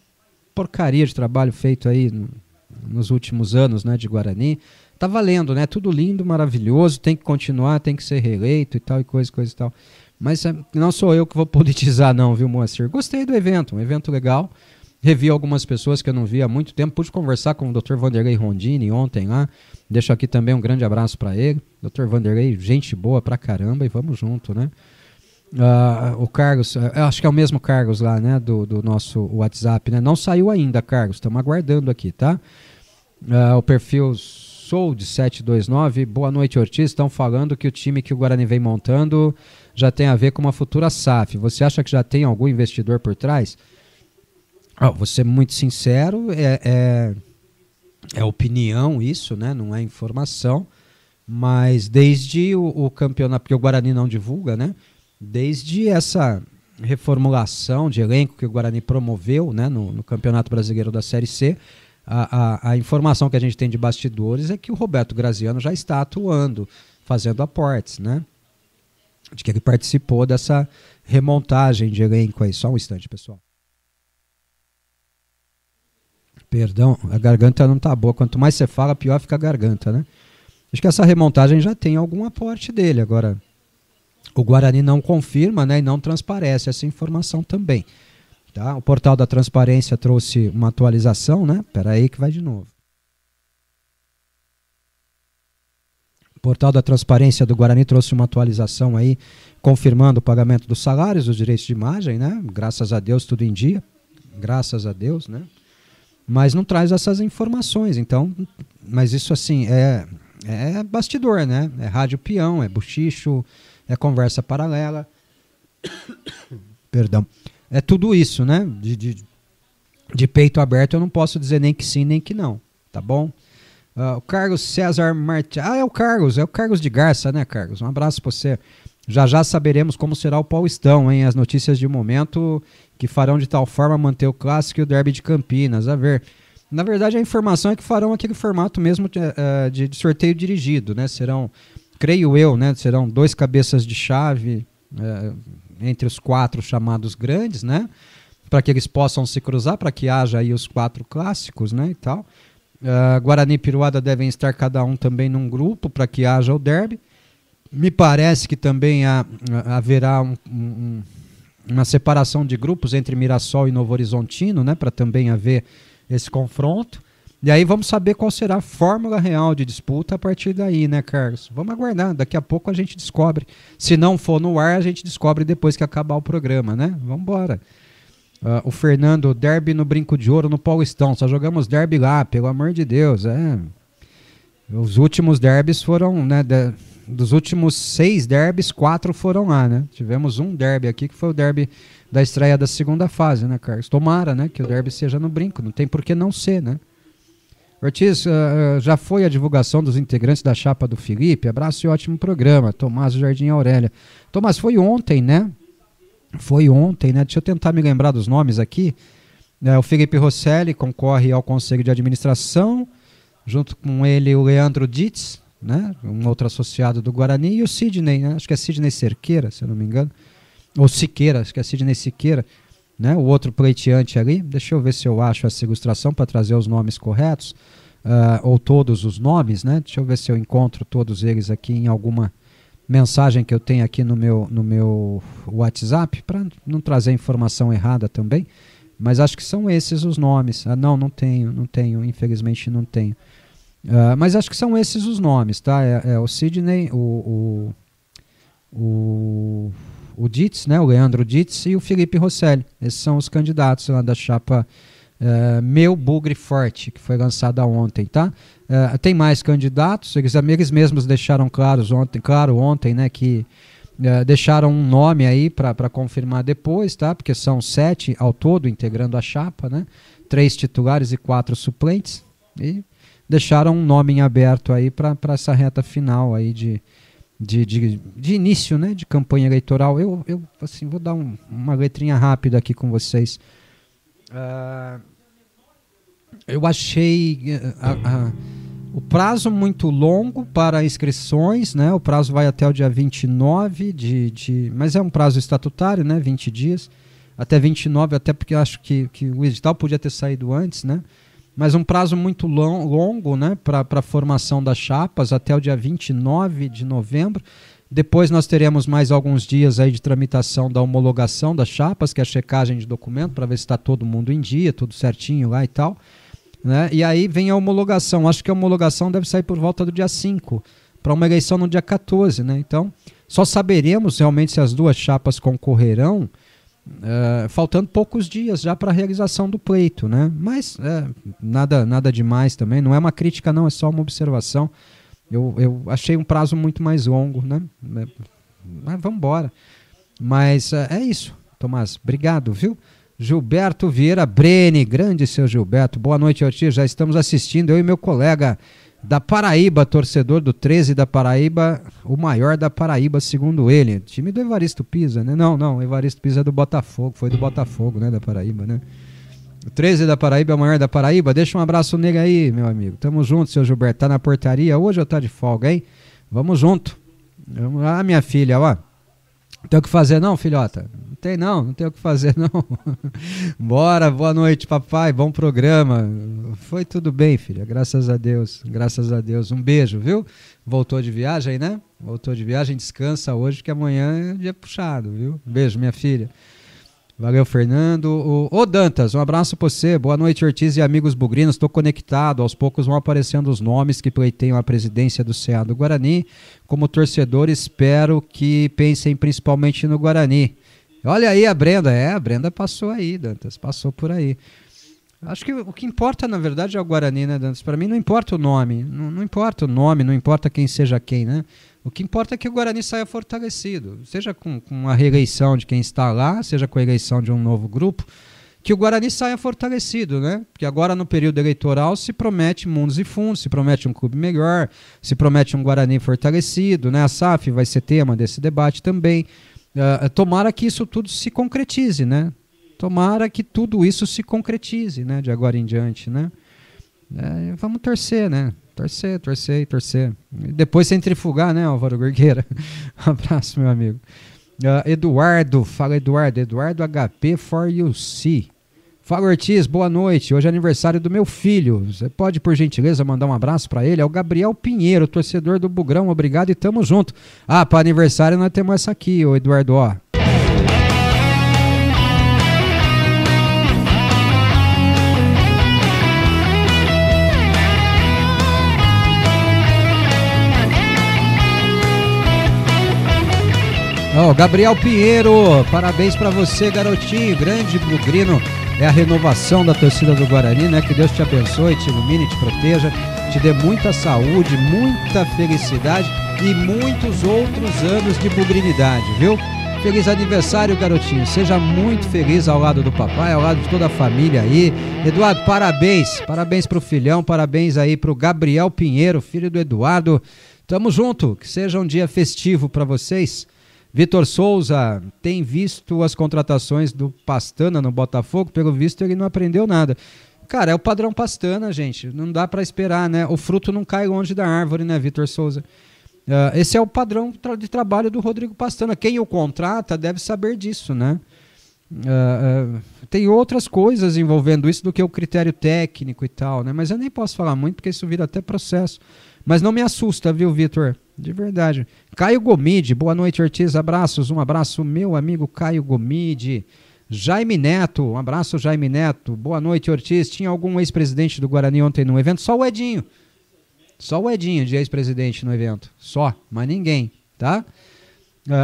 porcaria de trabalho feito aí nos últimos anos, né, de Guarani, tá valendo, né? Tudo lindo, maravilhoso, tem que continuar, tem que ser reeleito e tal, e coisa e tal. Mas não sou eu que vou politizar não, viu, Moacir? Gostei do evento, um evento legal. Revi algumas pessoas que eu não vi há muito tempo. Pude conversar com o Dr. Vanderlei Rondini ontem lá. Deixo aqui também um grande abraço para ele. Dr. Vanderlei, gente boa pra caramba, e vamos junto, né? O Carlos, eu acho que é o mesmo Carlos lá, né? Do nosso WhatsApp, né? Não saiu ainda, Carlos. Estamos aguardando aqui, tá? O perfil Sou de 729. Boa noite, Ortiz. Estão falando que o time que o Guarani vem montando já tem a ver com uma futura SAF. Você acha que já tem algum investidor por trás? Vou ser muito sincero, é opinião isso, né? Não é informação, mas desde o campeonato, porque o Guarani não divulga, né? Desde essa reformulação de elenco que o Guarani promoveu, né, no Campeonato Brasileiro da Série C, a informação que a gente tem de bastidores é que o Roberto Graziano já está atuando, fazendo aportes, né? De que ele participou dessa remontagem de elenco aí. Só um instante, pessoal. Perdão, a garganta não tá boa. Quanto mais você fala, pior fica a garganta, né? Acho que essa remontagem já tem algum aporte dele. Agora, o Guarani não confirma, né, e não transparece essa informação também. Tá? O portal da transparência trouxe uma atualização, né? Espera aí que vai de novo. O portal da transparência do Guarani trouxe uma atualização aí, confirmando o pagamento dos salários, dos direitos de imagem, né? Graças a Deus, tudo em dia. Graças a Deus, né? Mas não traz essas informações, então, mas isso assim, é bastidor, né? É rádio peão, é bochicho, é conversa paralela. Perdão. É tudo isso, né? De peito aberto eu não posso dizer nem que sim, nem que não. Tá bom? O Carlos César Martins. É o Carlos de Garça, né, Carlos? Um abraço pra você. Já saberemos como será o Paulistão, hein? As notícias de momento que farão de tal forma manter o clássico e o derby de Campinas. A ver. Na verdade, a informação é que farão aquele formato mesmo de sorteio dirigido, né? Serão, creio eu, né? Serão 2 cabeças de chave entre os 4 chamados grandes, né? Para que eles possam se cruzar, para que haja aí os 4 clássicos, né? E tal. Guarani e Piruada devem estar cada um também num grupo para que haja o derby. Me parece que também haverá uma separação de grupos entre Mirassol e Novo Horizontino, né? Para também haver esse confronto. E aí vamos saber qual será a fórmula real de disputa a partir daí, né, Carlos? Vamos aguardar, daqui a pouco a gente descobre. Se não for no ar, a gente descobre depois que acabar o programa, né? Vamos embora. O Fernando, derby no Brinco de Ouro no Paulistão, só jogamos derby lá, pelo amor de Deus. Os últimos derbys foram, né, dos últimos 6 derbys, 4 foram lá, né? Tivemos um derby aqui que foi o derby da estreia da segunda fase, né, Carlos? Tomara, né, que o derby seja no Brinco, não tem por que não ser, né? Ortiz, já foi a divulgação dos integrantes da chapa do Felipe? Abraço e ótimo programa. Tomás Jardim Aurélia. Tomás, foi ontem, né? Foi ontem, né? Deixa eu tentar me lembrar dos nomes aqui. O Felipe Rosselli concorre ao Conselho de Administração, junto com ele o Leandro Ditz, né? Um outro associado do Guarani, e o Sidney, né? Acho que é Sidney Cerqueira, se eu não me engano. Ou Siqueira, acho que é Sidney Siqueira, né? O outro pleiteante ali. Deixa eu ver se eu acho essa ilustração para trazer os nomes corretos, ou todos os nomes, né? Deixa eu ver se eu encontro todos eles aqui em alguma mensagem que eu tenho aqui no meu WhatsApp, para não trazer informação errada também, mas acho que são esses os nomes. Não tenho, infelizmente não tenho. Mas acho que são esses os nomes, tá? O Sidney, o Ditz, né? O Leandro Ditz e o Felipe Rosselli. Esses são os candidatos lá da chapa Meu Bugre Forte, que foi lançada ontem, tá? Tem mais candidatos, eles mesmos deixaram ontem, né, que deixaram um nome aí para confirmar depois, tá? Porque são 7 ao todo integrando a chapa, né? 3 titulares e 4 suplentes, e deixaram um nome em aberto aí para essa reta final aí de início, né, de campanha eleitoral. Eu assim, vou dar uma letrinha rápida aqui com vocês. Eu achei o prazo muito longo para inscrições, né? O prazo vai até o dia 29 mas é um prazo estatutário, né? 20 dias, até 29, até porque eu acho que o edital podia ter saído antes, né? Mas um prazo muito longo, né? Para a formação das chapas, até o dia 29 de novembro. Depois nós teremos mais alguns dias aí de tramitação da homologação das chapas, que é a checagem de documento, para ver se está todo mundo em dia, tudo certinho lá e tal, né? E aí vem a homologação. Acho que a homologação deve sair por volta do dia 5, para uma eleição no dia 14, né? Então, só saberemos realmente se as duas chapas concorrerão faltando poucos dias já para a realização do pleito, né? Mas nada demais também, não é uma crítica não, é só uma observação. Eu achei um prazo muito mais longo, né? Mas vamos embora. Mas é isso, Tomás. Obrigado, viu? Gilberto Vieira Brene, grande seu Gilberto. Boa noite, Ortiz. Já estamos assistindo, eu e meu colega da Paraíba, torcedor do 13 da Paraíba, o maior da Paraíba, segundo ele. Time do Evaristo Pisa, né? Não, Evaristo Pisa é do Botafogo, foi do Botafogo, né? Da Paraíba, né? O 13 da Paraíba é o maior da Paraíba. Deixa um abraço nele aí, meu amigo. Tamo junto, seu Gilberto. Tá na portaria hoje ou tá de folga, hein? Vamos junto. Minha filha, ó. Não tem o que fazer não, filhota? Não tem o que fazer não. Bora, boa noite, papai. Bom programa. Foi tudo bem, filha. Graças a Deus. Graças a Deus. Um beijo, viu? Voltou de viagem, né? Voltou de viagem. Descansa hoje, que amanhã é dia puxado, viu? Um beijo, minha filha. Valeu, Fernando. Ô Dantas, um abraço pra você. Boa noite, Ortiz e amigos bugrinos. Estou conectado. Aos poucos vão aparecendo os nomes que pleiteiam a presidência do CA do Guarani. Como torcedor, espero que pensem principalmente no Guarani. Olha aí a Brenda. A Brenda passou aí, Dantas. Passou por aí. Acho que o que importa, na verdade, é o Guarani, né, Dantas? Para mim não importa o nome, não importa o nome, não importa quem seja quem, né? O que importa é que o Guarani saia fortalecido, seja com a reeleição de quem está lá, seja com a eleição de um novo grupo, que o Guarani saia fortalecido, né? Porque agora no período eleitoral se promete mundos e fundos, se promete um clube melhor, se promete um Guarani fortalecido, né? A SAF vai ser tema desse debate também. Tomara que isso tudo se concretize, né? Tomara que tudo isso se concretize, né? De agora em diante, né? Vamos torcer, né? Torcer. E depois centrifugar, né, Álvaro Gurgueira? Um abraço, meu amigo. Eduardo, fala Eduardo HP for you see. Fala Ortiz, boa noite. Hoje é aniversário do meu filho. Você pode, por gentileza, mandar um abraço para ele? É o Gabriel Pinheiro, torcedor do Bugrão. Obrigado e tamo junto. Para aniversário nós temos essa aqui, ô Eduardo, ó. Gabriel Pinheiro, parabéns pra você, garotinho, grande bugrino, é a renovação da torcida do Guarani, né? Que Deus te abençoe, te ilumine, te proteja, te dê muita saúde, muita felicidade e muitos outros anos de bugrinidade, viu? Feliz aniversário, garotinho, seja muito feliz ao lado do papai, ao lado de toda a família aí. Eduardo, parabéns pro filhão, parabéns aí pro Gabriel Pinheiro, filho do Eduardo. Tamo junto, que seja um dia festivo pra vocês. Vitor Souza, tem visto as contratações do Pastana no Botafogo? Pelo visto ele não aprendeu nada. Cara, é o padrão Pastana, gente, não dá pra esperar, né? O fruto não cai longe da árvore, né, Vitor Souza? Esse é o padrão de trabalho do Rodrigo Pastana. Quem o contrata deve saber disso, né? Tem outras coisas envolvendo isso do que o critério técnico e tal, né? Mas eu nem posso falar muito porque isso vira até processo. Mas não me assusta, viu, Vitor? De verdade. Caio Gomide, boa noite, Ortiz, abraços, um abraço, meu amigo Caio Gomide. Jaime Neto, um abraço, Jaime Neto, boa noite, Ortiz. Tinha algum ex-presidente do Guarani ontem no evento? Só o Edinho de ex-presidente no evento, só, mas ninguém, tá?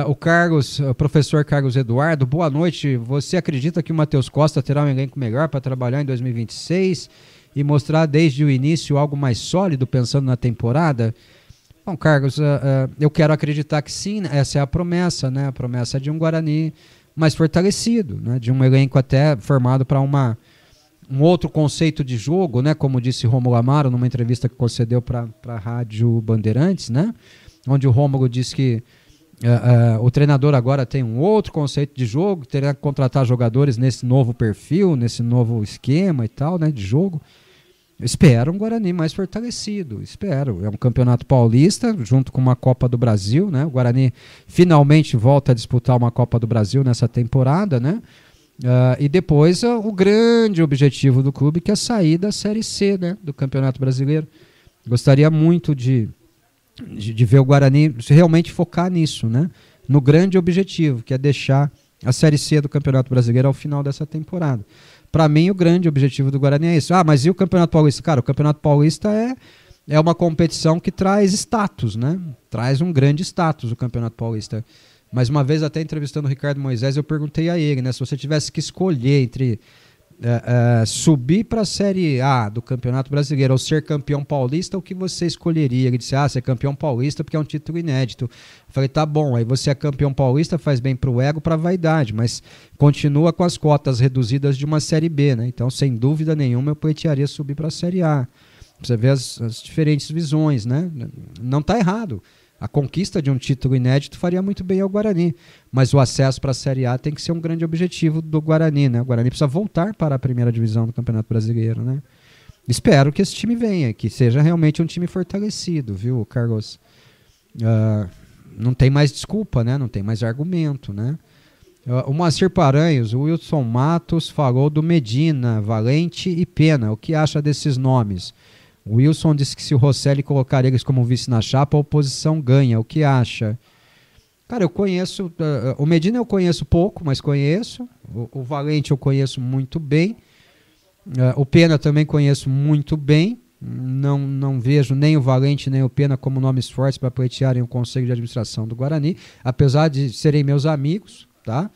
O professor Carlos Eduardo, boa noite. Você acredita que o Matheus Costa terá um elenco melhor para trabalhar em 2026 e mostrar desde o início algo mais sólido pensando na temporada? Bom, Carlos, eu quero acreditar que sim, essa é a promessa, né? A promessa de um Guarani mais fortalecido, né? De um elenco até formado para um outro conceito de jogo, né? Como disse Rômulo Amaro numa entrevista que concedeu para a Rádio Bandeirantes, né? Onde o Rômulo disse que o treinador agora tem um outro conceito de jogo, teria que contratar jogadores nesse novo perfil, nesse novo esquema e tal, né? De jogo. Eu espero um Guarani mais fortalecido, espero. É um campeonato paulista, junto com uma Copa do Brasil, né? O Guarani finalmente volta a disputar uma Copa do Brasil nessa temporada, né? E depois o grande objetivo do clube, que é sair da Série C, né? Do Campeonato Brasileiro. Gostaria muito de ver o Guarani realmente focar nisso, né? No grande objetivo, que é deixar a Série C do Campeonato Brasileiro ao final dessa temporada. Para mim, o grande objetivo do Guarani é isso. Mas e o Campeonato Paulista? Cara, o Campeonato Paulista é uma competição que traz status, né? Traz um grande status o Campeonato Paulista. Mas uma vez, até entrevistando o Ricardo Moisés, eu perguntei a ele, né? Se você tivesse que escolher entre subir para a Série A do Campeonato Brasileiro ou ser campeão paulista, o que você escolheria? Ele disse, ser campeão paulista porque é um título inédito. Eu falei, tá bom, aí você é campeão paulista, faz bem pro ego, pra vaidade, mas continua com as cotas reduzidas de uma Série B, né? Então, sem dúvida nenhuma, eu pleitearia subir para a Série A. Você vê as diferentes visões, né? Não tá errado. A conquista de um título inédito faria muito bem ao Guarani, mas o acesso para a Série A tem que ser um grande objetivo do Guarani, né? O Guarani precisa voltar para a primeira divisão do Campeonato Brasileiro, né? Espero que esse time venha, que seja realmente um time fortalecido, viu, Carlos? Não tem mais desculpa, né? Não tem mais argumento, né? O Moacir Paranhos, o Wilson Matos falou do Medina, Valente e Pena. O que acha desses nomes? O Wilson disse que se o Rosselli colocar eles como vice na chapa, a oposição ganha. O que acha? Cara, eu conheço... o Medina eu conheço pouco, mas conheço. O Valente eu conheço muito bem. O Pena também conheço muito bem. Não vejo nem o Valente nem o Pena como nomes fortes para pleitearem o Conselho de Administração do Guarani, apesar de serem meus amigos, tá?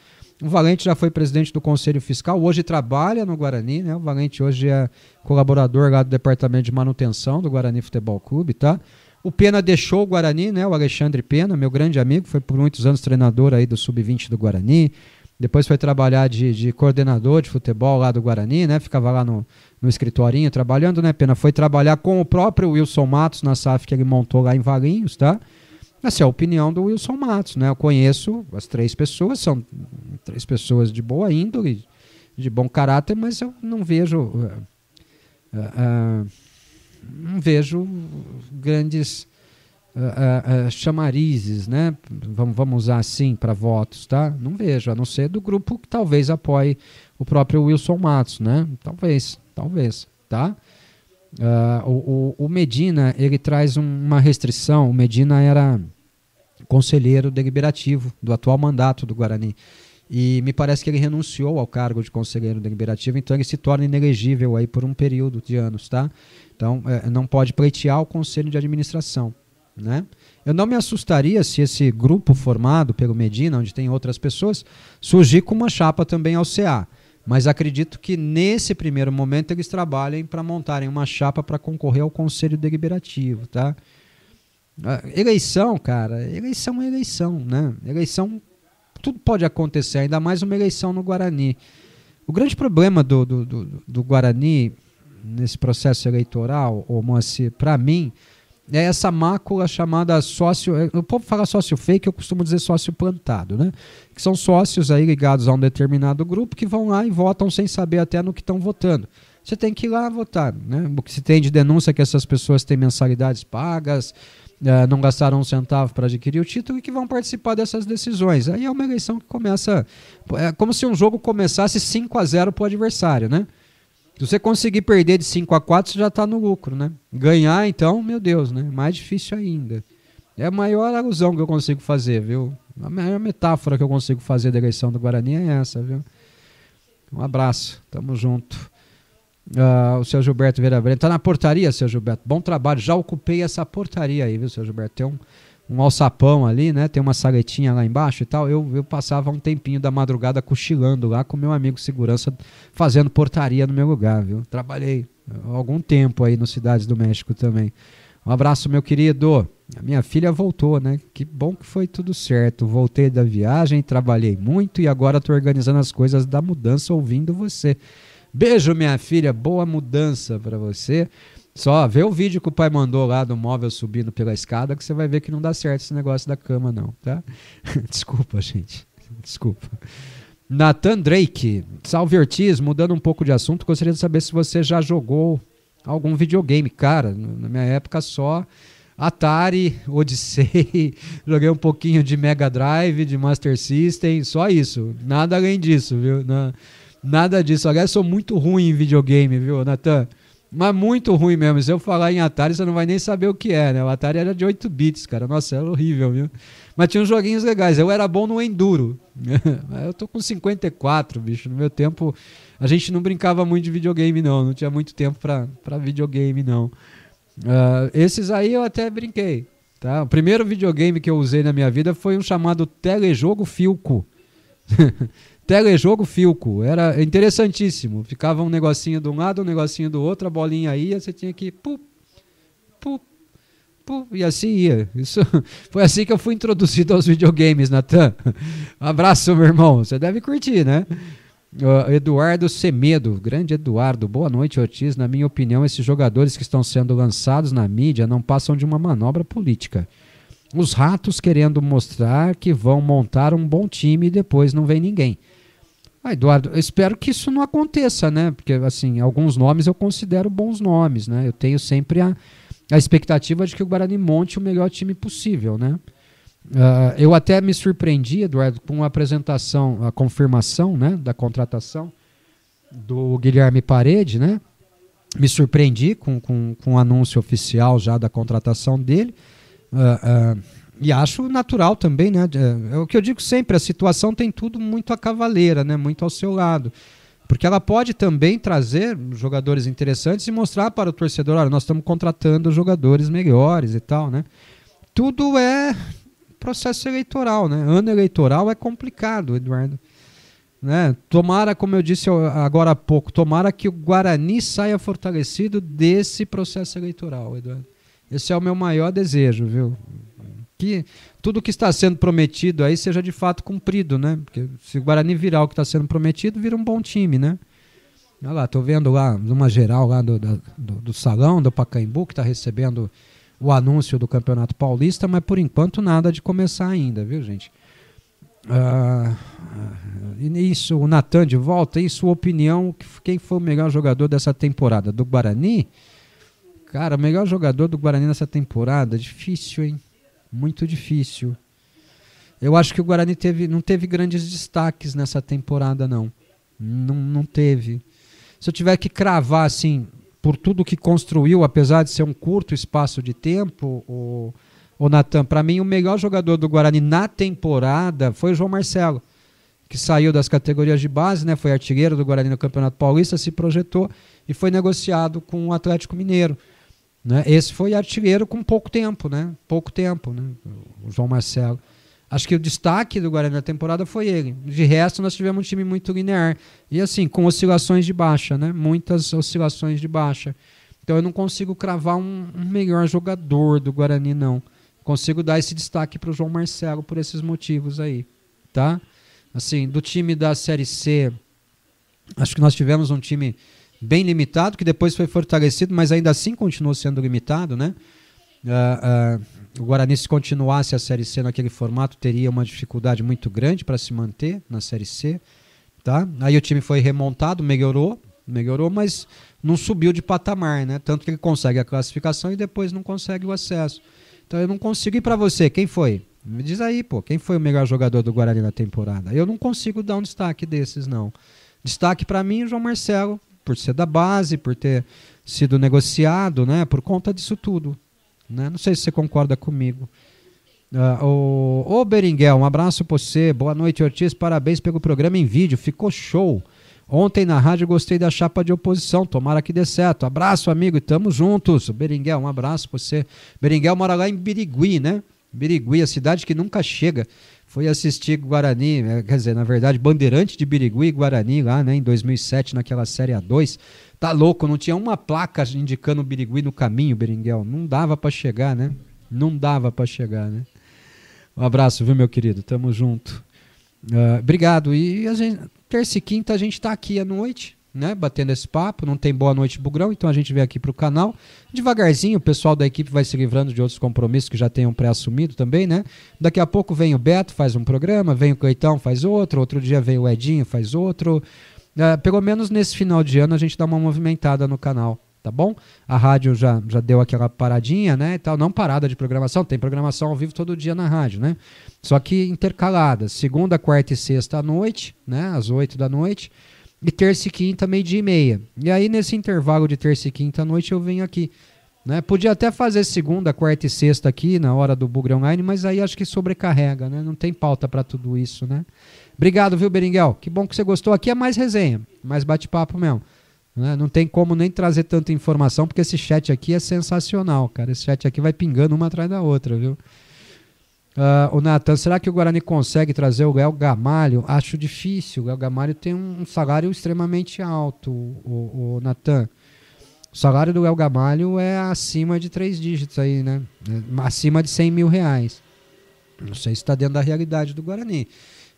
O Valente já foi presidente do Conselho Fiscal, hoje trabalha no Guarani, né? O Valente hoje é colaborador lá do Departamento de Manutenção do Guarani Futebol Clube, tá? O Pena deixou o Guarani, né? O Alexandre Pena, meu grande amigo, foi por muitos anos treinador aí do Sub-20 do Guarani, depois foi trabalhar de coordenador de futebol lá do Guarani, né? Ficava lá no escritorinho trabalhando, né, Pena? Foi trabalhar com o próprio Wilson Matos na SAF que ele montou lá em Valinhos, tá? Essa é a opinião do Wilson Matos, né? Eu conheço as 3 pessoas, são 3 pessoas de boa índole, de bom caráter, mas eu não vejo grandes chamarizes, né? Vamos usar assim para votos, tá? Não vejo, a não ser do grupo que talvez apoie o próprio Wilson Matos, né? Talvez, tá? O Medina, ele traz uma restrição. O Medina era conselheiro deliberativo do atual mandato do Guarani e me parece que ele renunciou ao cargo de conselheiro deliberativo, então ele se torna inelegível aí por um período de anos, tá? Então não pode pleitear o conselho de administração, né? Eu não me assustaria se esse grupo formado pelo Medina, onde tem outras pessoas, surgir com uma chapa também ao CA. Mas acredito que nesse primeiro momento eles trabalhem para montarem uma chapa para concorrer ao Conselho Deliberativo, tá? Eleição, cara, eleição é eleição, né? Eleição, tudo pode acontecer, ainda mais uma eleição no Guarani. O grande problema do Guarani nesse processo eleitoral, Moacir, para mim, é essa mácula chamada sócio. O povo fala sócio fake, eu costumo dizer sócio plantado, né? Que são sócios aí ligados a um determinado grupo que vão lá e votam sem saber até no que estão votando. Você tem que ir lá votar, né? O que se tem de denúncia é que essas pessoas têm mensalidades pagas, não gastaram um centavo para adquirir o título e que vão participar dessas decisões. Aí é uma eleição que começa. É como se um jogo começasse 5-0 para o adversário, né? Se você conseguir perder de 5-4, você já está no lucro, né? Ganhar, então, meu Deus, né? Mais difícil ainda. É a maior alusão que eu consigo fazer, viu? A maior metáfora que eu consigo fazer da eleição do Guarani é essa, viu? Um abraço, tamo junto. O seu Gilberto Vieira Breno tá na portaria, seu Gilberto. Bom trabalho, já ocupei essa portaria aí, viu, seu Gilberto? Tem um alçapão ali, né? Tem uma saletinha lá embaixo e tal. Eu passava um tempinho da madrugada cochilando lá com meu amigo segurança, fazendo portaria no meu lugar, viu? Trabalhei algum tempo aí no Cidades do México também. Um abraço, meu querido. A minha filha voltou, né? Que bom que foi tudo certo. Voltei da viagem, trabalhei muito e agora tô organizando as coisas da mudança ouvindo você. Beijo, minha filha. Boa mudança para você. Só vê o vídeo que o pai mandou lá do móvel subindo pela escada que você vai ver que não dá certo esse negócio da cama não, tá? Desculpa, gente. Desculpa. Nathan Drake. Salve, Ortiz. Mudando um pouco de assunto, gostaria de saber se você já jogou algum videogame. Cara, na minha época só Atari, Odyssey, joguei um pouquinho de Mega Drive, de Master System, só isso. Nada além disso, viu? Nada disso. Aliás, sou muito ruim em videogame, viu, Nathan? Mas muito ruim mesmo. Se eu falar em Atari, você não vai nem saber o que é, né? O Atari era de 8 bits, cara. Nossa, era horrível, viu? Mas tinha uns joguinhos legais. Eu era bom no Enduro. Eu tô com 54, bicho. No meu tempo, a gente não brincava muito de videogame, não. Não tinha muito tempo pra videogame, não. Esses aí eu até brinquei, tá? O primeiro videogame que eu usei na minha vida foi um chamado Telejogo Filco. Telejogo Filco, era interessantíssimo. Ficava um negocinho de um lado, um negocinho do outro, a bolinha ia, você tinha que e assim ia. Isso foi assim que eu fui introduzido aos videogames, Nathan. Abraço, meu irmão. Você deve curtir, né? Eduardo Semedo, grande Eduardo. Boa noite, Ortiz. Na minha opinião, esses jogadores que estão sendo lançados na mídia não passam de uma manobra política. Os ratos querendo mostrar que vão montar um bom time e depois não vem ninguém. Eduardo, eu espero que isso não aconteça, né? Porque, assim, alguns nomes eu considero bons nomes, né? Eu tenho sempre a expectativa de que o Guarani monte o melhor time possível, né? Eu até me surpreendi, Eduardo, com a apresentação, a confirmação, né, da contratação do Guilherme Parede, né? Me surpreendi com o anúncio oficial já da contratação dele. E acho natural também, né? É o que eu digo sempre, a situação tem tudo muito a cavaleira, né? Muito ao seu lado. Porque ela pode também trazer jogadores interessantes e mostrar para o torcedor, olha, nós estamos contratando jogadores melhores e tal, né? Tudo é processo eleitoral, né? Ano eleitoral é complicado, Eduardo. né? Tomara, como eu disse agora há pouco, tomara que o Guarani saia fortalecido desse processo eleitoral, Eduardo. Esse é o meu maior desejo, viu? Que tudo que está sendo prometido aí seja de fato cumprido, né? Porque se o Guarani virar o que está sendo prometido, vira um bom time, né? Olha lá, tô vendo lá numa geral lá do salão do Pacaembu, que está recebendo o anúncio do Campeonato Paulista, mas por enquanto nada de começar ainda, viu, gente? Isso, o Natan de volta, e sua opinião, quem foi o melhor jogador dessa temporada? Do Guarani? Cara, o melhor jogador do Guarani nessa temporada, difícil, hein? Muito difícil. Eu acho que o Guarani não teve grandes destaques nessa temporada, não. Não teve. Se eu tiver que cravar, assim, por tudo que construiu, apesar de ser um curto espaço de tempo, o Natan, para mim o melhor jogador do Guarani na temporada foi o João Marcelo, que saiu das categorias de base, né? Foi artilheiro do Guarani no Campeonato Paulista, se projetou e foi negociado com o Atlético Mineiro. Né? Esse foi artilheiro com pouco tempo, né? O João Marcelo. Acho que o destaque do Guarani na temporada foi ele. De resto, nós tivemos um time muito linear. E assim, com oscilações de baixa, né? Muitas oscilações de baixa. Então eu não consigo cravar um melhor jogador do Guarani, não. Consigo dar esse destaque para o João Marcelo por esses motivos aí, tá? Assim, do time da Série C, acho que nós tivemos um time bem limitado, que depois foi fortalecido, mas ainda assim continuou sendo limitado, né? O Guarani, se continuasse a Série C naquele formato, teria uma dificuldade muito grande para se manter na Série C, tá? Aí o time foi remontado, melhorou, mas não subiu de patamar, né? Tanto que ele consegue a classificação e depois não consegue o acesso. Então eu não consigo. E para você, quem foi? Me diz aí, pô, quem foi o melhor jogador do Guarani na temporada? Eu não consigo dar um destaque desses, não. Destaque para mim, o João Marcelo, por ser da base, por ter sido negociado, né? Por conta disso tudo. Né? Não sei se você concorda comigo. Ô Beringuel, um abraço pra você. Boa noite, Ortiz. Parabéns pelo programa em vídeo. Ficou show. Ontem na rádio gostei da chapa de oposição. Tomara que dê certo. Abraço, amigo. E tamo juntos. Beringuel, um abraço pra você. Beringuel mora lá em Birigui, né? Birigui, a cidade que nunca chega. Foi assistir Guarani, quer dizer, na verdade, Bandeirante de Birigui e Guarani lá, né? Em 2007, naquela Série A2. Tá louco, não tinha uma placa indicando o Birigui no caminho, Beringuel. Não dava pra chegar, né? Um abraço, viu, meu querido? Tamo junto. Obrigado. E a gente, terça e quinta a gente tá aqui à noite, né? Batendo esse papo. Não tem Boa Noite Bugrão, então a gente vem aqui pro canal. Devagarzinho, o pessoal da equipe vai se livrando de outros compromissos que já tenham pré-assumido também, né? Daqui a pouco vem o Beto, faz um programa, vem o Coitão, faz outro dia vem o Edinho, faz outro. Pelo menos nesse final de ano a gente dá uma movimentada no canal, tá bom? A rádio já deu aquela paradinha, né? E tal. Não parada de programação, tem programação ao vivo todo dia na rádio, né? Só que intercalada, segunda, quarta e sexta à noite, né? Às 8 da noite, e terça e quinta, 12:30. E aí nesse intervalo de terça e quinta à noite eu venho aqui, né? Podia até fazer segunda, quarta e sexta aqui na hora do Bugre Online, mas aí acho que sobrecarrega, né? Não tem pauta para tudo isso, né? Obrigado, viu, Beringuel? Que bom que você gostou. Aqui é mais resenha, mais bate-papo mesmo. Né? Não tem como nem trazer tanta informação, porque esse chat aqui é sensacional, cara. Esse chat aqui vai pingando uma atrás da outra, viu? O Natan, será que o Guarani consegue trazer o Léo Gamalho? Acho difícil. O Léo Gamalho tem um salário extremamente alto, o Natan. O salário do Léo Gamalho é acima de 3 dígitos aí, né? Acima de 100 mil reais. Não sei se está dentro da realidade do Guarani.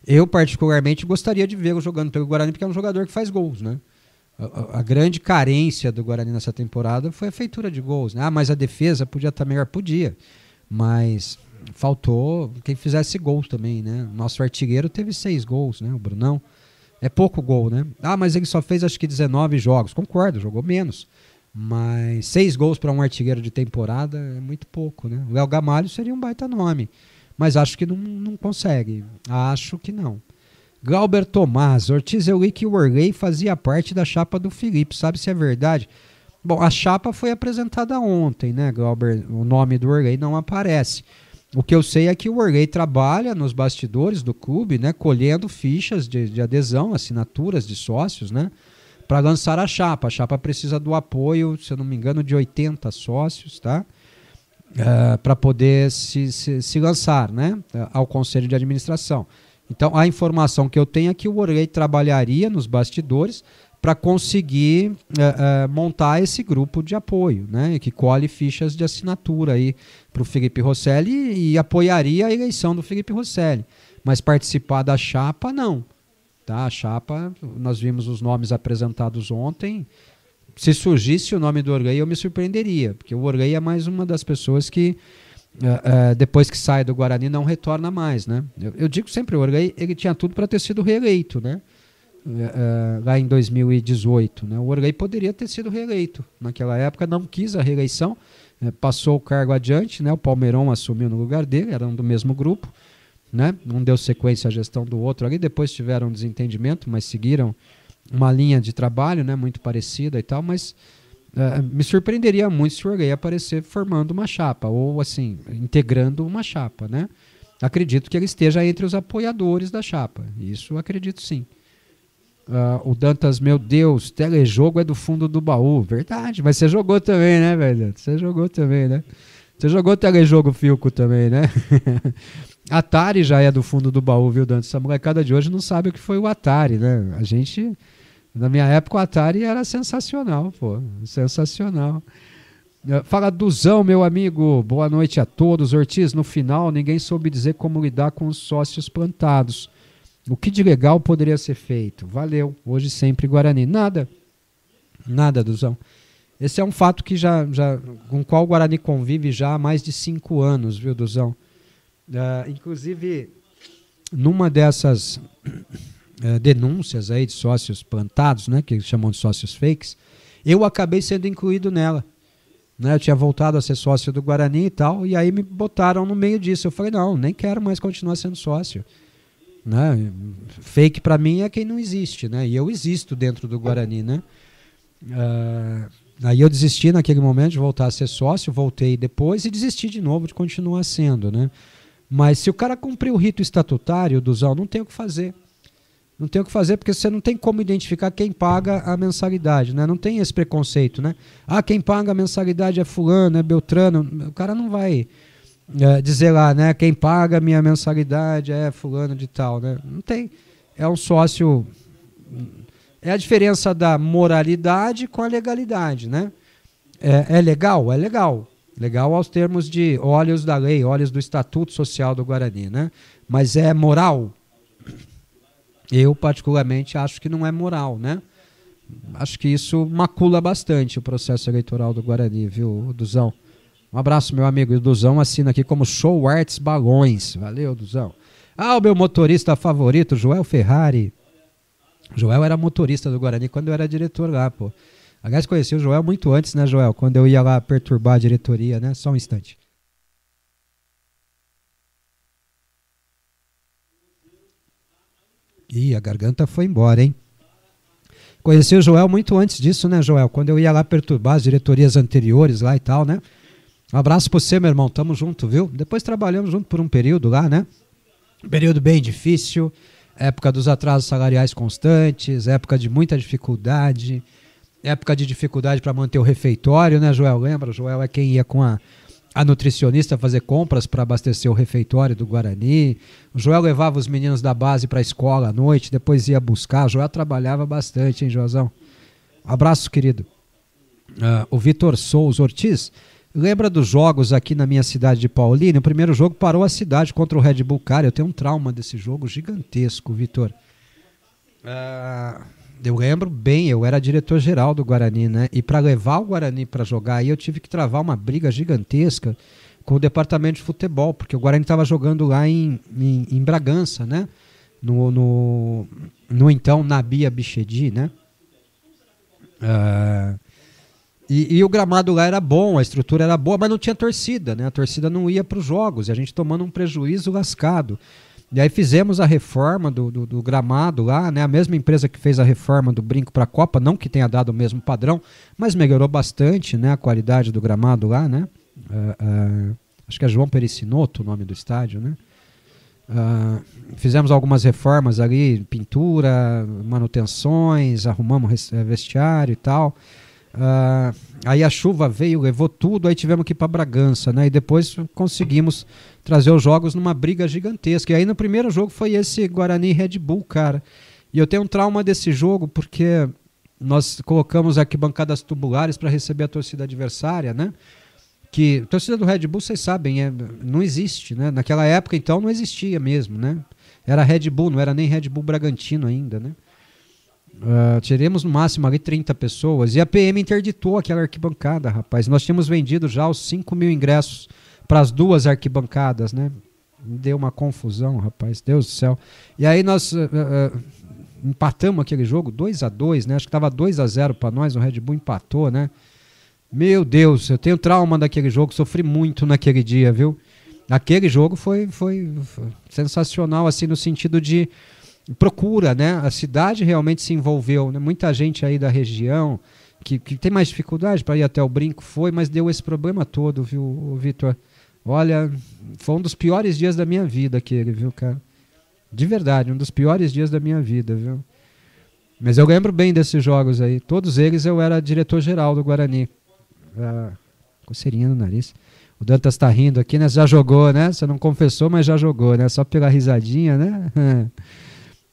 Eu, particularmente, gostaria de vê-lo jogando pelo Guarani, porque é um jogador que faz gols, né? A grande carência do Guarani nessa temporada foi a feitura de gols, né? Mas a defesa podia estar melhor? Podia. Mas faltou quem fizesse gols também, né? Nosso artilheiro teve 6 gols, né? O Brunão. É pouco gol, né? Mas ele só fez acho que 19 jogos. Concordo, jogou menos. Mas 6 gols para um artilheiro de temporada é muito pouco, né? O Léo Gamalho seria um baita nome. Mas acho que não consegue. Acho que não. Glauber Tomás. Ortiz, eu li que o Orley fazia parte da chapa do Felipe. Sabe se é verdade? Bom, a chapa foi apresentada ontem, né, Glauber? O nome do Orley não aparece. O que eu sei é que o Orley trabalha nos bastidores do clube, né, colhendo fichas de adesão, assinaturas de sócios, né, para lançar a chapa. A chapa precisa do apoio, se eu não me engano, de 80 sócios, tá? Para poder se lançar, né, ao conselho de administração. Então, a informação que eu tenho é que o Orley trabalharia nos bastidores para conseguir montar esse grupo de apoio, né, que colhe fichas de assinatura aí para o Felipe Rosselli e apoiaria a eleição do Felipe Rosselli, mas participar da chapa não, tá? A chapa, nós vimos os nomes apresentados ontem, se surgisse o nome do Orley eu me surpreenderia, porque o Orley é mais uma das pessoas que depois que sai do Guarani não retorna mais, né? Eu digo sempre, o Orley ele tinha tudo para ter sido reeleito, né? Lá em 2018, né? O Orley poderia ter sido reeleito naquela época, não quis a reeleição, passou o cargo adiante, né? O Palmeirão assumiu no lugar dele, eram do mesmo grupo, né? Não deu sequência à gestão do outro ali, depois tiveram um desentendimento, mas seguiram uma linha de trabalho, né? Muito parecida e tal, mas me surpreenderia muito se o Orley aparecer formando uma chapa, ou assim, integrando uma chapa, né? Acredito que ele esteja entre os apoiadores da chapa, isso acredito sim. O Dantas, meu Deus, telejogo é do fundo do baú. Verdade, mas você jogou também, né, velho? Você jogou também, né? Você jogou telejogo Filco também, né? Atari já é do fundo do baú, viu, Dantas? Essa molecada de hoje não sabe o que foi o Atari, né? A gente, na minha época, o Atari era sensacional, pô. Sensacional. Fala Duzão, meu amigo. Boa noite a todos. Ortiz, no final, ninguém soube dizer como lidar com os sócios plantados. O que de legal poderia ser feito? Valeu. Hoje sempre Guarani. Nada. Nada, Duzão. Esse é um fato que com o qual o Guarani convive já há mais de 5 anos, viu, Duzão? Inclusive, numa dessas denúncias aí de sócios plantados, né, que chamam de sócios fakes, eu acabei sendo incluído nela. Né, eu tinha voltado a ser sócio do Guarani e tal, e aí me botaram no meio disso. Eu falei, não, nem quero mais continuar sendo sócio. Né? Fake para mim é quem não existe, né? E eu existo dentro do Guarani, né? Aí eu desisti naquele momento de voltar a ser sócio, voltei depois e desisti de novo de continuar sendo, né? Mas se o cara cumprir o rito estatutário, Duzão, não tem o que fazer. Não tem o que fazer porque você não tem como identificar quem paga a mensalidade, né? Não tem esse preconceito, né? Ah, quem paga a mensalidade é fulano, é Beltrano. O cara não vai dizer lá, né? Quem paga a minha mensalidade é fulano de tal, né? Não tem. É um sócio. É a diferença da moralidade com a legalidade, né? É legal? É legal. Legal aos termos de olhos da lei, olhos do Estatuto Social do Guarani, né? Mas é moral? Eu, particularmente, acho que não é moral, né? Acho que isso macula bastante o processo eleitoral do Guarani, viu, Duzão? Um abraço, meu amigo. O Duzão assina aqui como Show Arts Balões. Valeu, Duzão. O meu motorista favorito, Joel Ferrari. Joel era motorista do Guarani quando eu era diretor lá, pô. Aliás, conheci o Joel muito antes, né, Joel? Quando eu ia lá perturbar a diretoria, né? Só um instante. Ih, a garganta foi embora, hein? Conheci o Joel muito antes disso, né, Joel? Quando eu ia lá perturbar as diretorias anteriores lá e tal, né? Um abraço pra você, meu irmão. Tamo junto, viu? Depois trabalhamos junto por um período lá, né? Um período bem difícil. Época dos atrasos salariais constantes. Época de muita dificuldade. Época de dificuldade para manter o refeitório, né, Joel? Lembra? O Joel é quem ia com a nutricionista fazer compras para abastecer o refeitório do Guarani. O Joel levava os meninos da base para a escola à noite, depois ia buscar. O Joel trabalhava bastante, hein, Joãozão? Abraço, querido. O Vitor Souza Ortiz, lembra dos jogos aqui na minha cidade de Paulínia? O primeiro jogo parou a cidade contra o Red Bull Cara. Eu tenho um trauma desse jogo gigantesco, Vitor. Eu lembro bem, eu era diretor-geral do Guarani, né? E para levar o Guarani para jogar aí, eu tive que travar uma briga gigantesca com o departamento de futebol, porque o Guarani estava jogando lá em Bragança, né? No então Nabia Bichedi, né? E o gramado lá era bom, a estrutura era boa, mas não tinha torcida, né? A torcida não ia para os jogos, e a gente tomando um prejuízo lascado. E aí fizemos a reforma do gramado lá, né? A mesma empresa que fez a reforma do brinco para a Copa, não que tenha dado o mesmo padrão, mas melhorou bastante, né, a qualidade do gramado lá, né? Acho que é João Pericinoto o nome do estádio, né? Fizemos algumas reformas ali, pintura, manutenções, arrumamos vestiário e tal. Aí a chuva veio, levou tudo, aí tivemos que ir para Bragança, né? E depois conseguimos trazer os jogos numa briga gigantesca. E aí no primeiro jogo foi esse Guarani Red Bull, cara. E eu tenho um trauma desse jogo porque nós colocamos arquibancadas tubulares para receber a torcida adversária, né? Que a torcida do Red Bull, vocês sabem, não existe, né? Naquela época, então, não existia mesmo, né? Era Red Bull, não era nem Red Bull Bragantino ainda, né? Tiremos no máximo ali 30 pessoas e a PM interditou aquela arquibancada, rapaz. Nós tínhamos vendido já os 5.000 ingressos para as duas arquibancadas, né? Deu uma confusão, rapaz, Deus do céu. E aí nós empatamos aquele jogo 2-2, né? Acho que estava 2-0 para nós, o Red Bull empatou, né? Meu Deus, eu tenho trauma daquele jogo, sofri muito naquele dia, viu? Aquele jogo foi sensacional, assim, no sentido de procura, né? A cidade realmente se envolveu, né? Muita gente aí da região que tem mais dificuldade para ir até o Brinco mas deu esse problema todo, viu, Vitor? Olha, foi um dos piores dias da minha vida aquele, viu, cara? De verdade, um dos piores dias da minha vida, viu? Mas eu lembro bem desses jogos aí. Todos eles eu era diretor-geral do Guarani. Coceirinha no nariz. O Dantas tá rindo aqui, né? Já jogou, né? Você não confessou, mas já jogou, né? Só pela risadinha, né?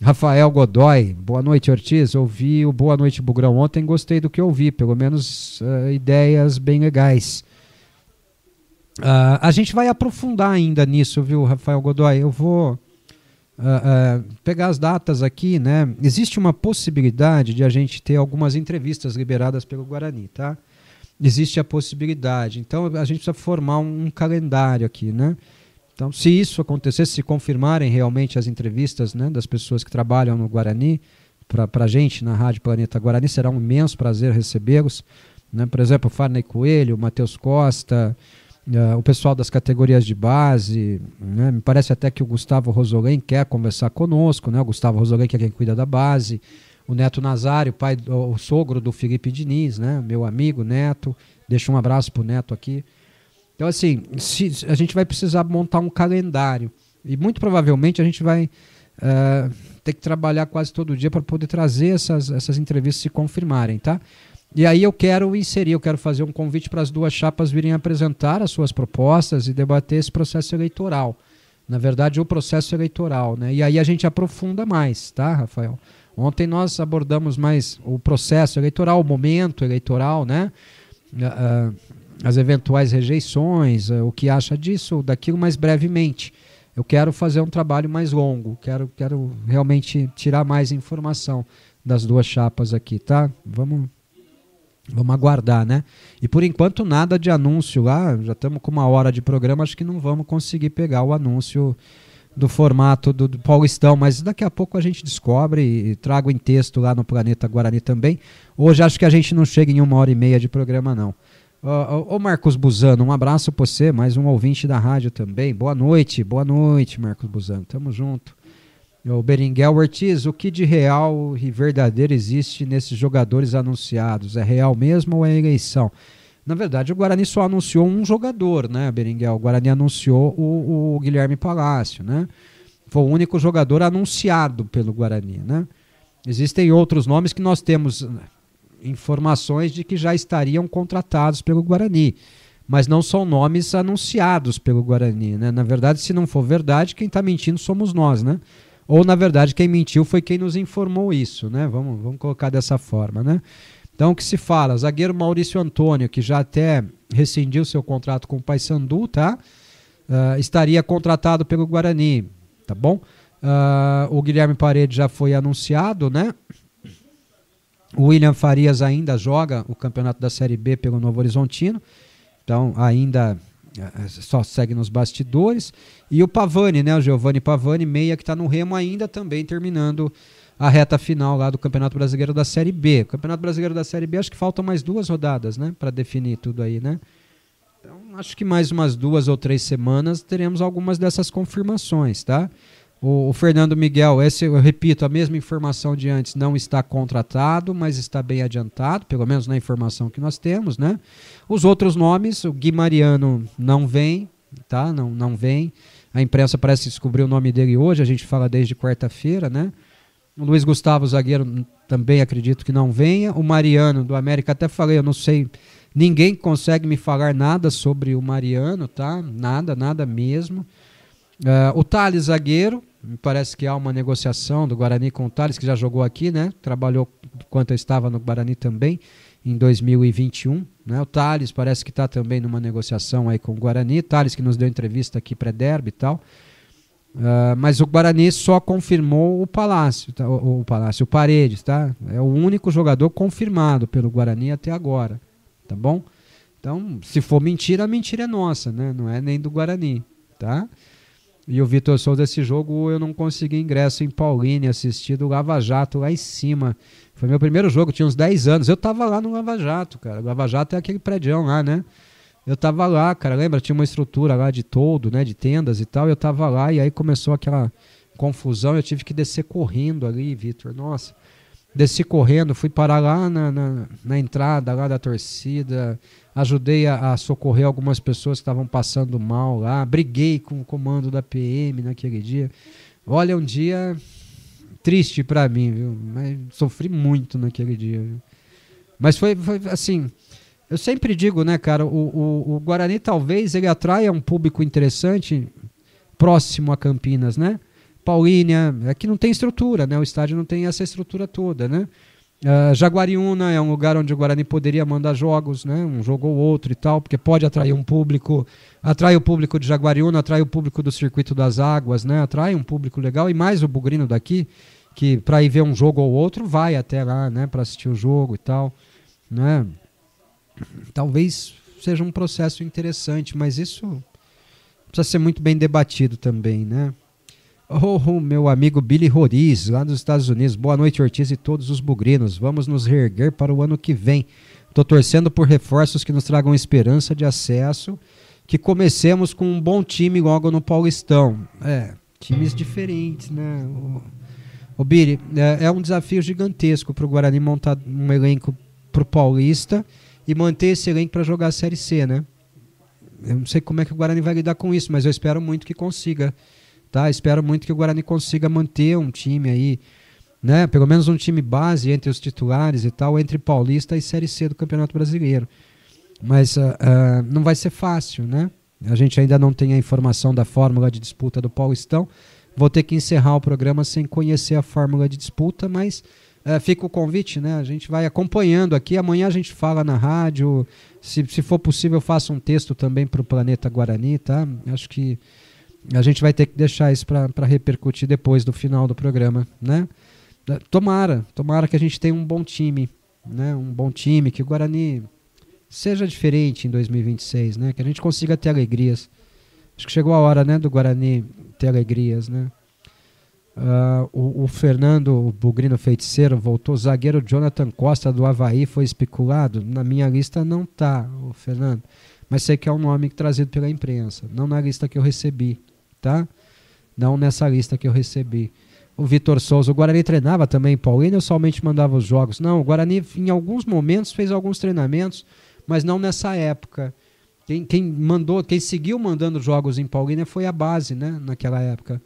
Rafael Godoy, boa noite, Ortiz. Ouvi o Boa Noite Bugrão ontem, gostei do que ouvi, pelo menos ideias bem legais. A gente vai aprofundar ainda nisso, viu, Rafael Godoy? Eu vou pegar as datas aqui, né? Existe uma possibilidade de a gente ter algumas entrevistas liberadas pelo Guarani, tá? Existe a possibilidade. Então a gente precisa formar um calendário aqui, né? Então, se isso acontecer, se confirmarem realmente as entrevistas, né, das pessoas que trabalham no Guarani, para a gente na Rádio Planeta Guarani, será um imenso prazer recebê-los. Né? Por exemplo, o Farney Coelho, o Matheus Costa, o pessoal das categorias de base. Né? Me parece até que o Gustavo Rosolém quer conversar conosco. Né? O Gustavo Rosolém, que é quem cuida da base. O Neto Nazário, o sogro do Felipe Diniz, né? Meu amigo Neto. Deixa um abraço para o Neto aqui. Então, assim, a gente vai precisar montar um calendário e muito provavelmente a gente vai ter que trabalhar quase todo dia para poder trazer essas entrevistas se confirmarem, tá? E aí eu quero fazer um convite para as duas chapas virem apresentar as suas propostas e debater esse processo eleitoral. Na verdade, o processo eleitoral, né? E aí a gente aprofunda mais, tá, Rafael? Ontem nós abordamos mais o processo eleitoral, o momento eleitoral, né? As eventuais rejeições, o que acha disso ou daquilo, mais brevemente. Eu quero fazer um trabalho mais longo, quero realmente tirar mais informação das duas chapas aqui, tá? Vamos aguardar, né? E por enquanto nada de anúncio lá, já estamos com 1 hora de programa, acho que não vamos conseguir pegar o anúncio do formato do Paulistão, mas daqui a pouco a gente descobre e trago em texto lá no Planeta Guarani também. Hoje acho que a gente não chega em 1h30 de programa, não. Ô Marcos Buzano, um abraço para você, mais um ouvinte da rádio também. Boa noite, Marcos Buzano, tamo junto. O Beringuel Ortiz, o que de real e verdadeiro existe nesses jogadores anunciados? É real mesmo ou é eleição? Na verdade, o Guarani só anunciou um jogador, né, Beringuel? O Guarani anunciou o Guilherme Palácio, né? Foi o único jogador anunciado pelo Guarani, né? Existem outros nomes que nós temos informações de que já estariam contratados pelo Guarani, mas não são nomes anunciados pelo Guarani, né? Na verdade, se não for verdade, quem está mentindo somos nós, né? Ou, na verdade, quem mentiu foi quem nos informou isso, né? Vamos colocar dessa forma, né? Então, o que se fala? Zagueiro Maurício Antônio, que já até rescindiu seu contrato com o Paysandu, tá? Estaria contratado pelo Guarani, tá bom? O Guilherme Paredes já foi anunciado, né? O William Farias ainda joga o campeonato da Série B pelo Novo Horizontino, então ainda só segue nos bastidores. E o Pavani, né? O Giovanni Pavani, meia, que está no Remo ainda, também terminando a reta final lá do Campeonato Brasileiro da Série B. O Campeonato Brasileiro da Série B, acho que faltam mais 2 rodadas, né? Para definir tudo aí, né? Então, acho que mais umas 2 ou 3 semanas teremos algumas dessas confirmações, tá? O Fernando Miguel, eu repito, a mesma informação de antes, não está contratado, mas está bem adiantado, pelo menos na informação que nós temos, né? Os outros nomes, o Gui Mariano não vem, tá? Não vem. A imprensa parece descobrir o nome dele hoje, a gente fala desde quarta-feira, né? O Luiz Gustavo, zagueiro, também acredito que não venha. O Mariano, do América, até falei, eu não sei, ninguém consegue me falar nada sobre o Mariano, tá? Nada mesmo. O Thales, zagueiro, me parece que há uma negociação do Guarani com o Thales, que já jogou aqui, né? Trabalhou enquanto eu estava no Guarani também, em 2021. Né? O Thales parece que está também numa negociação aí com o Guarani. Thales que nos deu entrevista aqui pré-derby e tal. Mas o Guarani só confirmou o Palácio, tá? O Paredes, tá? É o único jogador confirmado pelo Guarani até agora, tá bom? Então, se for mentira, a mentira é nossa, né? Não é nem do Guarani, tá? E o Vitor Souza, esse jogo eu não consegui ingresso em Paulínia, assistir do Lava Jato lá em cima. Foi meu primeiro jogo, tinha uns 10 anos. Eu tava lá no Lava Jato, cara. O Lava Jato é aquele prédião lá, né? Eu tava lá, cara, lembra? Tinha uma estrutura lá de toldo, né? De tendas e tal. Eu tava lá e aí começou aquela confusão. Eu tive que descer correndo ali, Vitor. Nossa, desci correndo, fui parar lá na entrada lá da torcida. Ajudei a socorrer algumas pessoas que estavam passando mal lá. Briguei com o comando da PM naquele dia. Olha, um dia triste pra mim, viu? Mas sofri muito naquele dia, viu? Mas foi assim... Eu sempre digo, né, cara, o Guarani talvez ele atraia um público interessante próximo a Campinas, né? Paulínia, é que não tem estrutura, né? O estádio não tem essa estrutura toda, né? Jaguariúna é um lugar onde o Guarani poderia mandar jogos, né? Um jogo ou outro e tal, porque pode atrair um público, atrai o público de Jaguariúna, atrai o público do Circuito das Águas, né? Atrai um público legal e mais o Bugrino daqui, que para ir ver um jogo ou outro vai até lá, né? Para assistir o jogo e tal, né? Talvez seja um processo interessante, mas isso precisa ser muito bem debatido também, né? Meu amigo Billy Roriz, lá dos Estados Unidos. Boa noite, Ortiz e todos os bugrinos. Vamos nos reerguer para o ano que vem. Estou torcendo por reforços que nos tragam esperança de acesso, que comecemos com um bom time logo no Paulistão. Times diferentes, né? O Billy, é um desafio gigantesco para o Guarani montar um elenco para o Paulista e manter esse elenco para jogar a Série C, né? Eu não sei como é que o Guarani vai lidar com isso, mas eu espero muito que consiga, tá? Espero muito que o Guarani consiga manter um time aí, né? Pelo menos um time base entre os titulares e tal, entre Paulista e Série C do Campeonato Brasileiro. Mas não vai ser fácil, né? A gente ainda não tem a informação da fórmula de disputa do Paulistão. Vou ter que encerrar o programa sem conhecer a fórmula de disputa, mas... fica o convite, né? A gente vai acompanhando aqui. Amanhã a gente fala na rádio. Se for possível, eu faço um texto também para o Planeta Guarani, tá? Acho que a gente vai ter que deixar isso para repercutir depois do final do programa, né? Tomara que a gente tenha um bom time, né? Um bom time, que o Guarani seja diferente em 2026, né? Que a gente consiga ter alegrias. Acho que chegou a hora, né, do Guarani ter alegrias, né? O Fernando, o Bugrino Feiticeiro, voltou. O zagueiro Jonathan Costa do Avaí foi especulado. Na minha lista não tá, o Fernando, mas sei que é um nome trazido pela imprensa, não na lista que eu recebi, tá? Não nessa lista que eu recebi. O Vitor Souza, o Guarani treinava também em Paulínia ou somente mandava os jogos? Não, o Guarani em alguns momentos fez alguns treinamentos, mas não nessa época. Quem seguiu mandando jogos em Paulínia foi a base, né? Naquela época.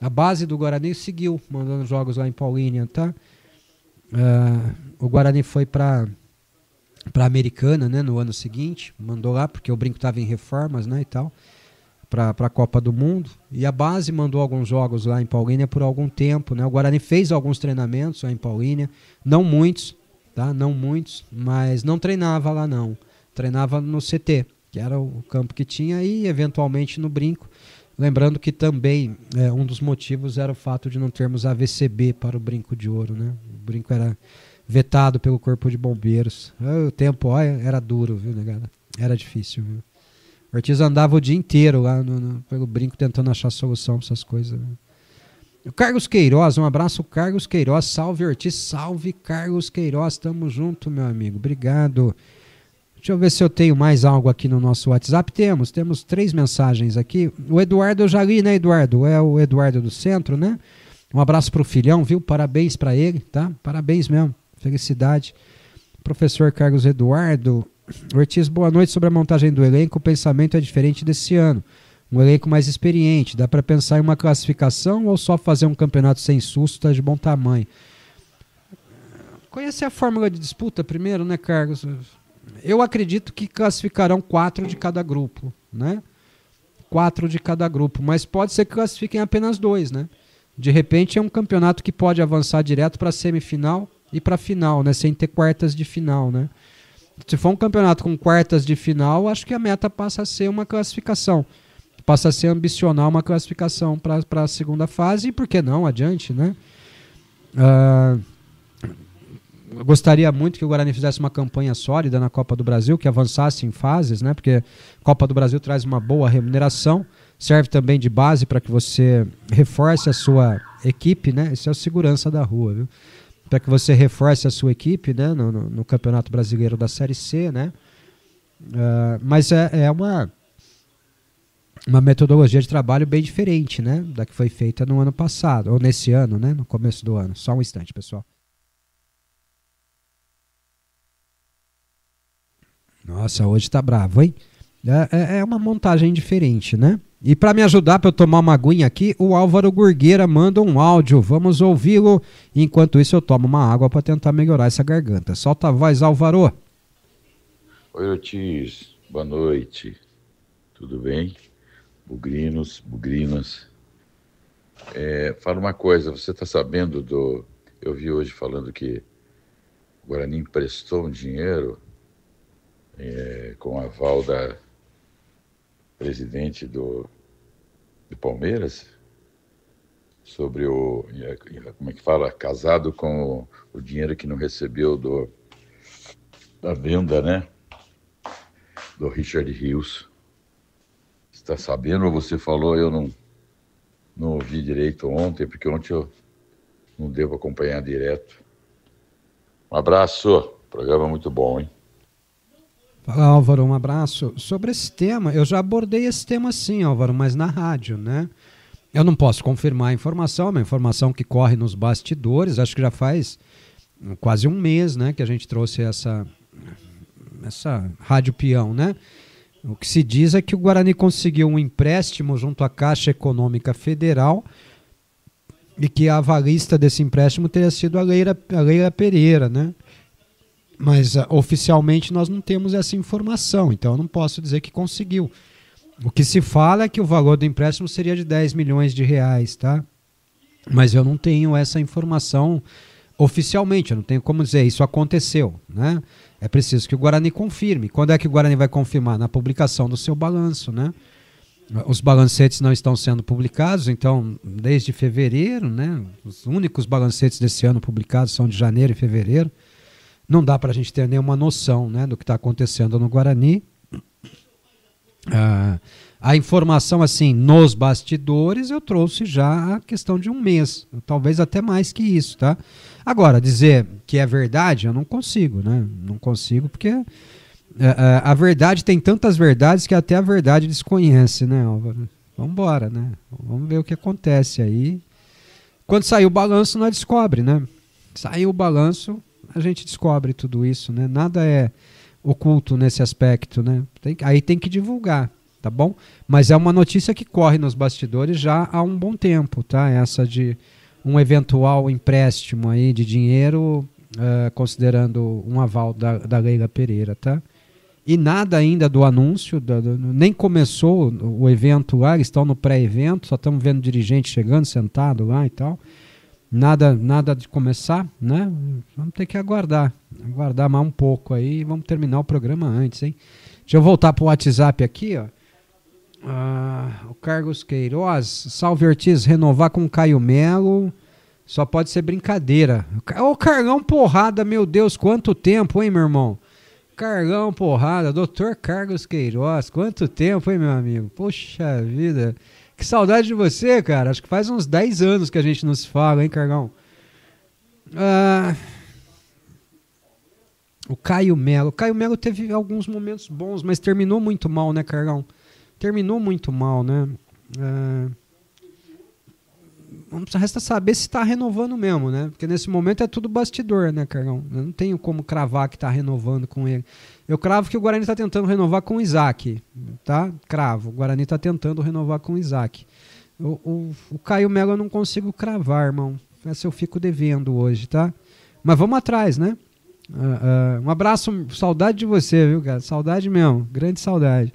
A base do Guarani seguiu mandando jogos lá em Paulínia, tá? O Guarani foi para Americana, né, no ano seguinte, mandou lá porque o Brinco estava em reformas, né, e tal, para a Copa do Mundo. E a base mandou alguns jogos lá em Paulínia por algum tempo, né? O Guarani fez alguns treinamentos lá em Paulínia, não muitos, tá? Não muitos, mas não treinava lá não. Treinava no CT, que era o campo que tinha, e eventualmente no Brinco. Lembrando que também um dos motivos era o fato de não termos AVCB para o Brinco de Ouro, né? O Brinco era vetado pelo Corpo de Bombeiros. O tempo, olha, era duro, viu, negada? Era difícil, viu? O Ortiz andava o dia inteiro lá pelo Brinco tentando achar solução para essas coisas. Viu? O Carlos Queiroz, um abraço, Carlos Queiroz. Salve, Ortiz, salve, Carlos Queiroz. Tamo junto, meu amigo. Obrigado. Deixa eu ver se eu tenho mais algo aqui no nosso WhatsApp. Temos 3 mensagens aqui. O Eduardo eu já li, né, Eduardo? É o Eduardo do Centro, né? Um abraço pro filhão, viu? Parabéns para ele, tá? Parabéns mesmo. Felicidade. Professor Carlos Eduardo. Ortiz, boa noite. Sobre a montagem do elenco, o pensamento é diferente desse ano. um elenco mais experiente. Dá para pensar em uma classificação ou só fazer um campeonato sem susto, tá de bom tamanho? Conhecer a fórmula de disputa primeiro, né, Carlos? Eu acredito que classificarão 4 de cada grupo, né? 4 de cada grupo, mas pode ser que classifiquem apenas 2, né? De repente é um campeonato que pode avançar direto para a semifinal e para a final, né? Sem ter quartas de final, né? Se for um campeonato com quartas de final, acho que a meta passa a ser uma classificação. Passa a ser ambicionar uma classificação para a segunda fase e, por que não, adiante, né? Eu gostaria muito que o Guarani fizesse uma campanha sólida na Copa do Brasil, que avançasse em fases, né? Porque a Copa do Brasil traz uma boa remuneração, serve também de base para que você reforce a sua equipe, né? Esse é o segurança da rua, viu? Para que você reforce a sua equipe, né? No Campeonato Brasileiro da Série C, né? Mas é uma metodologia de trabalho bem diferente, né? Da que foi feita no ano passado, ou nesse ano, né? No começo do ano. Só um instante, pessoal. Nossa, hoje tá bravo, hein? É uma montagem diferente, né? E para me ajudar, para eu tomar uma aguinha aqui, o Álvaro Gurgueira manda um áudio. Vamos ouvi-lo. Enquanto isso, eu tomo uma água para tentar melhorar essa garganta. Solta a voz, Álvaro. Oi, Ortiz. Boa noite. Tudo bem? Bugrinos, bugrinas. Fala uma coisa, você está sabendo do... Eu vi hoje falando que o Guarani emprestou um dinheiro com aval da presidente do Palmeiras, sobre como é que fala? Casado com o dinheiro que não recebeu da venda, né? Do Richard Rios. Você está sabendo ou você falou? Eu não ouvi direito ontem, porque ontem eu não devo acompanhar direto. Um abraço, programa muito bom, hein? Fala, Álvaro, um abraço. Sobre esse tema, eu já abordei esse tema sim, Álvaro, mas na rádio, né? Eu não posso confirmar a informação, é uma informação que corre nos bastidores, acho que já faz quase um mês, né, que a gente trouxe essa rádio peão, né? O que se diz é que o Guarani conseguiu um empréstimo junto à Caixa Econômica Federal e que a avalista desse empréstimo teria sido a Leila Pereira, né? Mas oficialmente nós não temos essa informação, então eu não posso dizer que conseguiu. O que se fala é que o valor do empréstimo seria de 10 milhões de reais, tá? Mas eu não tenho essa informação oficialmente, eu não tenho como dizer, isso aconteceu, né? É preciso que o Guarani confirme. Quando é que o Guarani vai confirmar? Na publicação do seu balanço, né? Os balancetes não estão sendo publicados, então, desde fevereiro, né? Os únicos balancetes desse ano publicados são de janeiro e fevereiro. Não dá para a gente ter nenhuma noção, né, do que está acontecendo no Guarani. A informação, assim, nos bastidores, eu trouxe já a questão de um mês, talvez até mais que isso, tá? Agora, dizer que é verdade, eu não consigo, né? Não consigo porque a verdade tem tantas verdades que até a verdade desconhece, né, Álvaro? Vamos embora, né? Vamos ver o que acontece aí. Quando sair o balanço, nós descobre, né? Saiu o balanço, a gente descobre tudo isso, né? Nada é oculto nesse aspecto, né? Aí tem que divulgar, tá bom? Mas é uma notícia que corre nos bastidores já há um bom tempo, tá? Essa de um eventual empréstimo aí de dinheiro, considerando um aval da Leila Pereira, tá? E nada ainda do anúncio, nem começou o evento lá, eles estão no pré-evento, só estamos vendo dirigente chegando, sentado lá e tal. Nada de começar, né? Vamos ter que aguardar mais um pouco aí e vamos terminar o programa antes, hein? Deixa eu voltar para o WhatsApp aqui, ó. O Carlos Queiroz, salve Ortiz, renovar com o Caio Melo só pode ser brincadeira. Ô Carlão Porrada, meu Deus, quanto tempo, hein, meu irmão? Carlão Porrada, Dr. Carlos Queiroz, quanto tempo, hein, meu amigo? Poxa vida, que saudade de você, cara. Acho que faz uns 10 anos que a gente não se fala, hein, Carlão? O Caio Melo. O Caio Melo teve alguns momentos bons, mas terminou muito mal, né, Carlão? Terminou muito mal, né? resta saber se está renovando mesmo, né? Porque nesse momento é tudo bastidor, né, Carlão? Eu não tenho como cravar que está renovando com ele. Eu cravo que o Guarani está tentando renovar com o Isaac, tá? Cravo. O Guarani está tentando renovar com o Isaac. O Caio Melo eu não consigo cravar, irmão. Essa eu fico devendo hoje, tá? Mas vamos atrás, né? Um abraço, saudade de você, viu, cara? Saudade mesmo, grande saudade.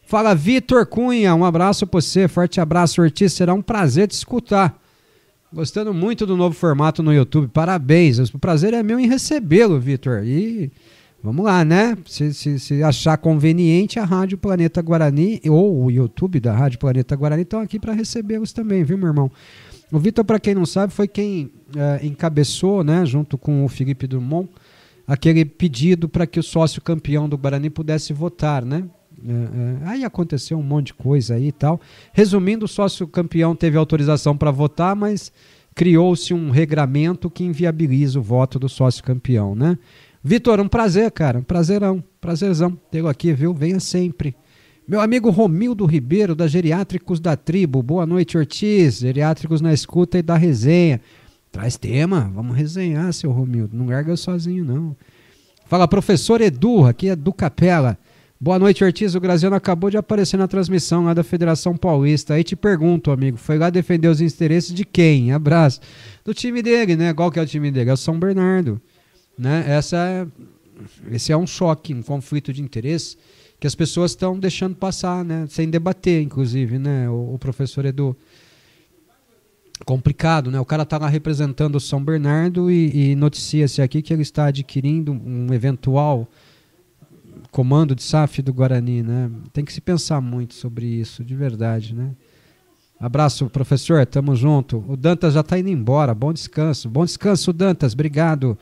Fala, Vitor Cunha, um abraço pra você, forte abraço, Ortiz, será um prazer te escutar. Gostando muito do novo formato no YouTube, parabéns, o prazer é meu em recebê-lo, Vitor. E vamos lá, né? Se achar conveniente, a Rádio Planeta Guarani ou o YouTube da Rádio Planeta Guarani estão aqui para recebê-los também, viu, meu irmão? O Vitor, para quem não sabe, foi quem encabeçou, né, junto com o Felipe Drummond, aquele pedido para que o sócio campeão do Guarani pudesse votar, né? Aí aconteceu um monte de coisa aí e tal. Resumindo, o sócio campeão teve autorização para votar, mas criou-se um regramento que inviabiliza o voto do sócio campeão, né? Vitor, um prazer, cara, um prazerzão tê-lo aqui, viu? Venha sempre. Meu amigo Romildo Ribeiro, da Geriátricos da Tribo, boa noite, Ortiz, Geriátricos na escuta e da resenha. Traz tema, vamos resenhar, seu Romildo, não larga eu sozinho, não. Fala, professor Edu, aqui é do Capela. Boa noite, Ortiz. O Graziano acabou de aparecer na transmissão lá da Federação Paulista. Aí te pergunto, amigo, foi lá defender os interesses de quem? Abraço. Do time dele, né? Qual que é o time dele? É o São Bernardo. Né? Esse é um choque, um conflito de interesse que as pessoas estão deixando passar, né? Sem debater, inclusive, né? O professor Edu. Complicado, né? O cara está lá representando o São Bernardo e noticia-se aqui que ele está adquirindo um eventual comando de SAF do Guarani, né? Tem que se pensar muito sobre isso, de verdade, né? Abraço, professor, tamo junto. O Dantas já tá indo embora, bom descanso, Dantas, obrigado.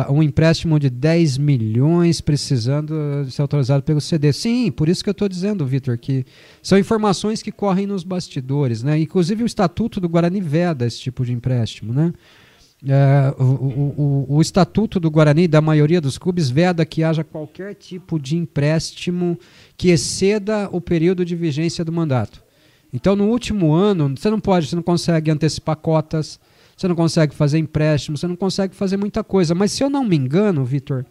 Um empréstimo de 10 milhões precisando ser autorizado pelo CD. Sim, por isso que eu estou dizendo, Vitor, que são informações que correm nos bastidores, né? Inclusive o Estatuto do Guarani veda esse tipo de empréstimo, né? O Estatuto do Guarani, da maioria dos clubes, veda que haja qualquer tipo de empréstimo que exceda o período de vigência do mandato. Então, no último ano, você não consegue antecipar cotas, você não consegue fazer empréstimo, você não consegue fazer muita coisa. Mas se eu não me engano, Vitor,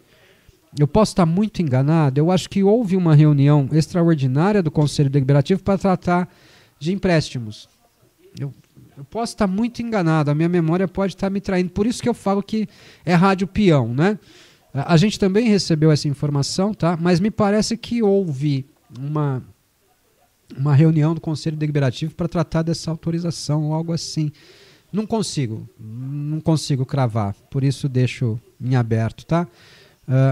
eu posso estar muito enganado, eu acho que houve uma reunião extraordinária do Conselho Deliberativo para tratar de empréstimos. Eu posso estar muito enganado, a minha memória pode estar me traindo. Por isso que eu falo que é rádio peão, né? A gente também recebeu essa informação, tá? Mas me parece que houve uma reunião do Conselho Deliberativo para tratar dessa autorização ou algo assim. Não consigo cravar, por isso deixo em aberto, tá?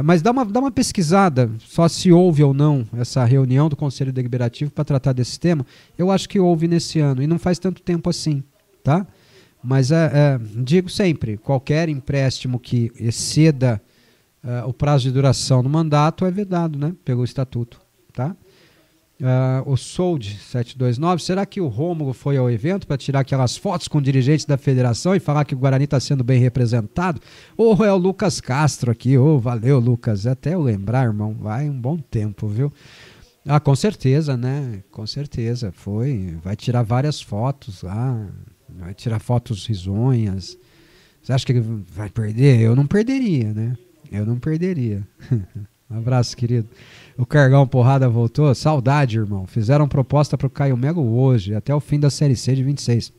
Mas dá uma pesquisada, só se houve ou não essa reunião do Conselho Deliberativo para tratar desse tema. Eu acho que houve nesse ano, e não faz tanto tempo assim, tá? Mas digo sempre, qualquer empréstimo que exceda o prazo de duração do mandato é vedado, né, pelo Estatuto, tá? O Sold 729, será que o Rômulo foi ao evento para tirar aquelas fotos com dirigentes da federação e falar que o Guarani está sendo bem representado? Ou é o Lucas Castro aqui? Valeu, Lucas, até eu lembrar, irmão, vai um bom tempo, viu? Com certeza, né? Com certeza, vai tirar várias fotos lá, vai tirar fotos risonhas. Você acha que ele vai perder? Eu não perderia, né? Eu não perderia. Um abraço, querido. O Cargão Porrada voltou. Saudade, irmão. Fizeram proposta pro Caio Melo hoje, até o fim da Série C de 26.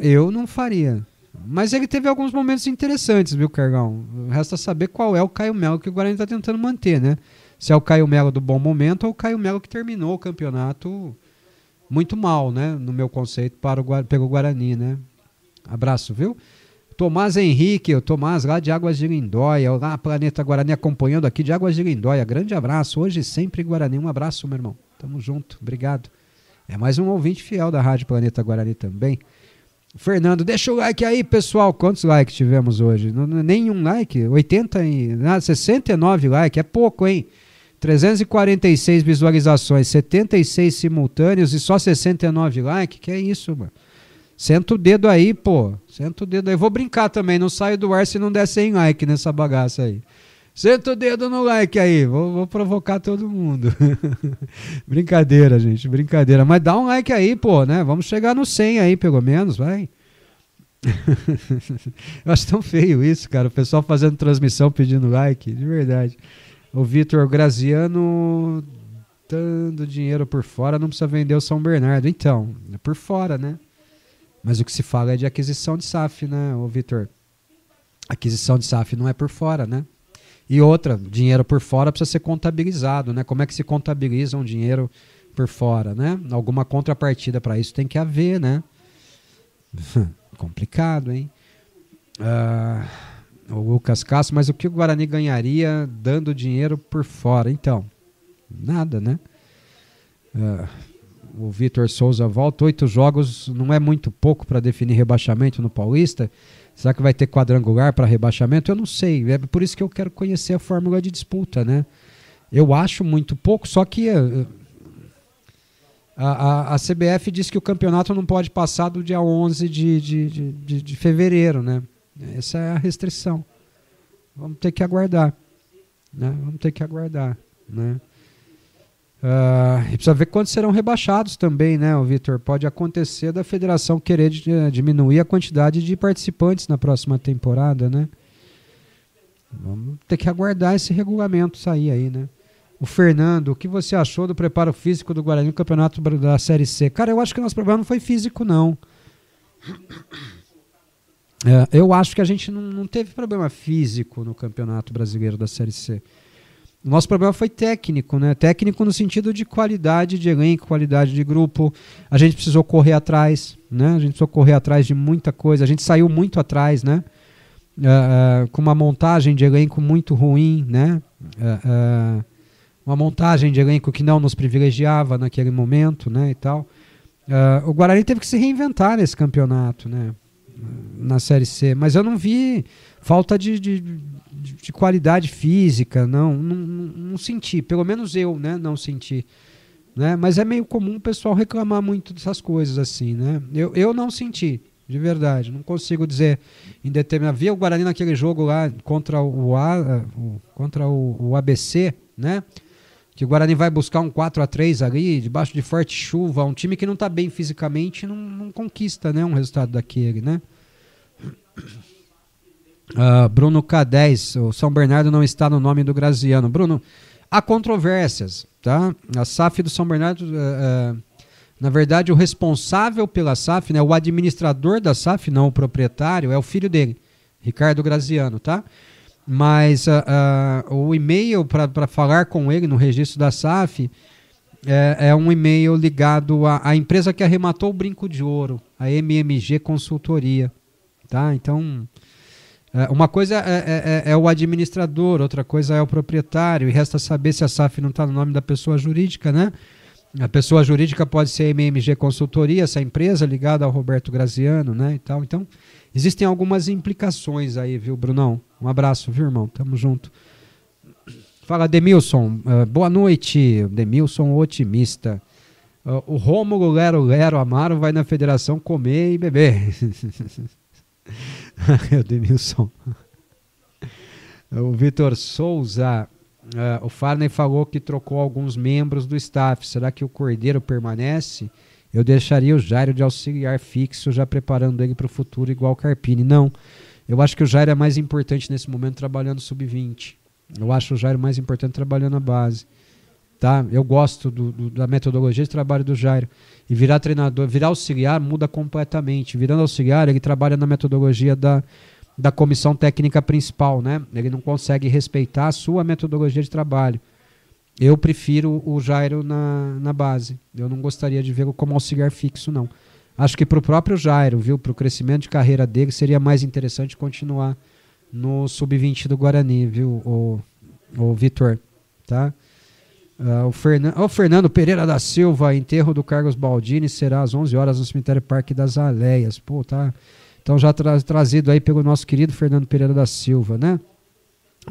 Eu não faria. Mas ele teve alguns momentos interessantes, viu, Cargão? Resta saber qual é o Caio Melo que o Guarani está tentando manter, né? Se é o Caio Melo do bom momento ou o Caio Melo que terminou o campeonato muito mal, né? No meu conceito, pelo Guarani, né? Abraço, viu? Tomás Henrique, o Tomás lá de Águas de Lindóia, lá Planeta Guarani acompanhando aqui de Águas de Lindóia, grande abraço, hoje sempre Guarani, um abraço, meu irmão, tamo junto, obrigado. É mais um ouvinte fiel da Rádio Planeta Guarani também. Fernando, deixa o like aí, pessoal, quantos likes tivemos hoje? Nenhum like, 69 likes, é pouco, hein? 346 visualizações, 76 simultâneos e só 69 likes, que é isso, mano? Senta o dedo aí, pô. Senta o dedo aí. Vou brincar também. Não saio do ar se não der 100 like nessa bagaça aí. Senta o dedo no like aí, vou provocar todo mundo. Brincadeira, gente, brincadeira. Mas dá um like aí, pô, né? Vamos chegar no 100 aí, pelo menos, vai. Eu acho tão feio isso, cara. O pessoal fazendo transmissão pedindo like, de verdade. O Vitor Graziano dando dinheiro por fora, não precisa vender o São Bernardo. Então, é por fora, né? Mas o que se fala é de aquisição de SAF, né, ô Vitor? Aquisição de SAF não é por fora, né? E outra, dinheiro por fora precisa ser contabilizado, né? Como é que se contabiliza um dinheiro por fora, né? Alguma contrapartida para isso tem que haver, né? Complicado, hein? O Lucas Castro, mas o que o Guarani ganharia dando dinheiro por fora? Então, nada, né? O Vitor Souza volta, 8 jogos não é muito pouco para definir rebaixamento no Paulista? Será que vai ter quadrangular para rebaixamento? Eu não sei, é por isso que eu quero conhecer a fórmula de disputa, né? Eu acho muito pouco, só que a CBF diz que o campeonato não pode passar do dia 11 de fevereiro, né? Essa é a restrição. Vamos ter que aguardar, né? E precisa ver quantos serão rebaixados também, né, Vitor? Pode acontecer da federação querer diminuir a quantidade de participantes na próxima temporada, né? Vamos ter que aguardar esse regulamento sair aí, né? O Fernando, o que você achou do preparo físico do Guarani no campeonato da Série C? Cara, eu acho que o nosso problema não foi físico, não. Eu acho que a gente não teve problema físico no Campeonato Brasileiro da Série C. O nosso problema foi técnico, né? Técnico no sentido de qualidade de elenco, qualidade de grupo. A gente precisou correr atrás, né? A gente precisou correr atrás de muita coisa. A gente saiu muito atrás, né? Com uma montagem de elenco muito ruim, né? Uma montagem de elenco que não nos privilegiava naquele momento, né? E tal. O Guarani teve que se reinventar nesse campeonato, né? Na Série C. Mas eu não vi falta de qualidade física, não senti, pelo menos eu, né, não senti, né, mas é meio comum o pessoal reclamar muito dessas coisas assim, né, eu não senti, de verdade, não consigo dizer em determinado, vi o Guarani naquele jogo lá contra o ABC, né, que o Guarani vai buscar um 4-3 ali, debaixo de forte chuva, um time que não está bem fisicamente, não conquista, né, um resultado daquele, né. Bruno K10, o São Bernardo não está no nome do Graziano. Bruno, há controvérsias, tá? A SAF do São Bernardo, na verdade o responsável pela SAF, né, o administrador da SAF, não o proprietário, é o filho dele, Ricardo Graziano, tá? Mas o e-mail para falar com ele no registro da SAF é um e-mail ligado à empresa que arrematou o Brinco de Ouro, a MMG Consultoria, tá? Então... uma coisa é o administrador, outra coisa é o proprietário, e resta saber se a SAF não está no nome da pessoa jurídica, né? A pessoa jurídica pode ser a MMG Consultoria, essa empresa ligada ao Roberto Graziano, né? E tal. Então, existem algumas implicações aí, viu, Brunão? Um abraço, viu, irmão? Tamo junto. Fala, Demilson. Boa noite, Demilson otimista. O Rômulo Lero Lero Amaro vai na federação comer e beber. O Demilson. O Vitor Souza, o Farney falou que trocou alguns membros do staff. Será que o Cordeiro permanece? Eu deixaria o Jairo de auxiliar fixo, já preparando ele para o futuro igual o Carpini. Não, eu acho que o Jairo é mais importante nesse momento trabalhando sub-20. Eu acho o Jairo mais importante trabalhando a base. Tá? Eu gosto da metodologia de trabalho do Jairo. E virar treinador, virar auxiliar muda completamente. Virando auxiliar, ele trabalha na metodologia da comissão técnica principal, né? Ele não consegue respeitar a sua metodologia de trabalho. Eu prefiro o Jairo na base. Eu não gostaria de vê-lo como auxiliar fixo, não. Acho que para o próprio Jairo, viu, para o crescimento de carreira dele, seria mais interessante continuar no sub-20 do Guarani, viu, o Vitor, tá? O Fernando Pereira da Silva, enterro do Carlos Baldini será às 11 horas no cemitério Parque das Aleias. Pô, tá. Então já trazido aí pelo nosso querido Fernando Pereira da Silva, né?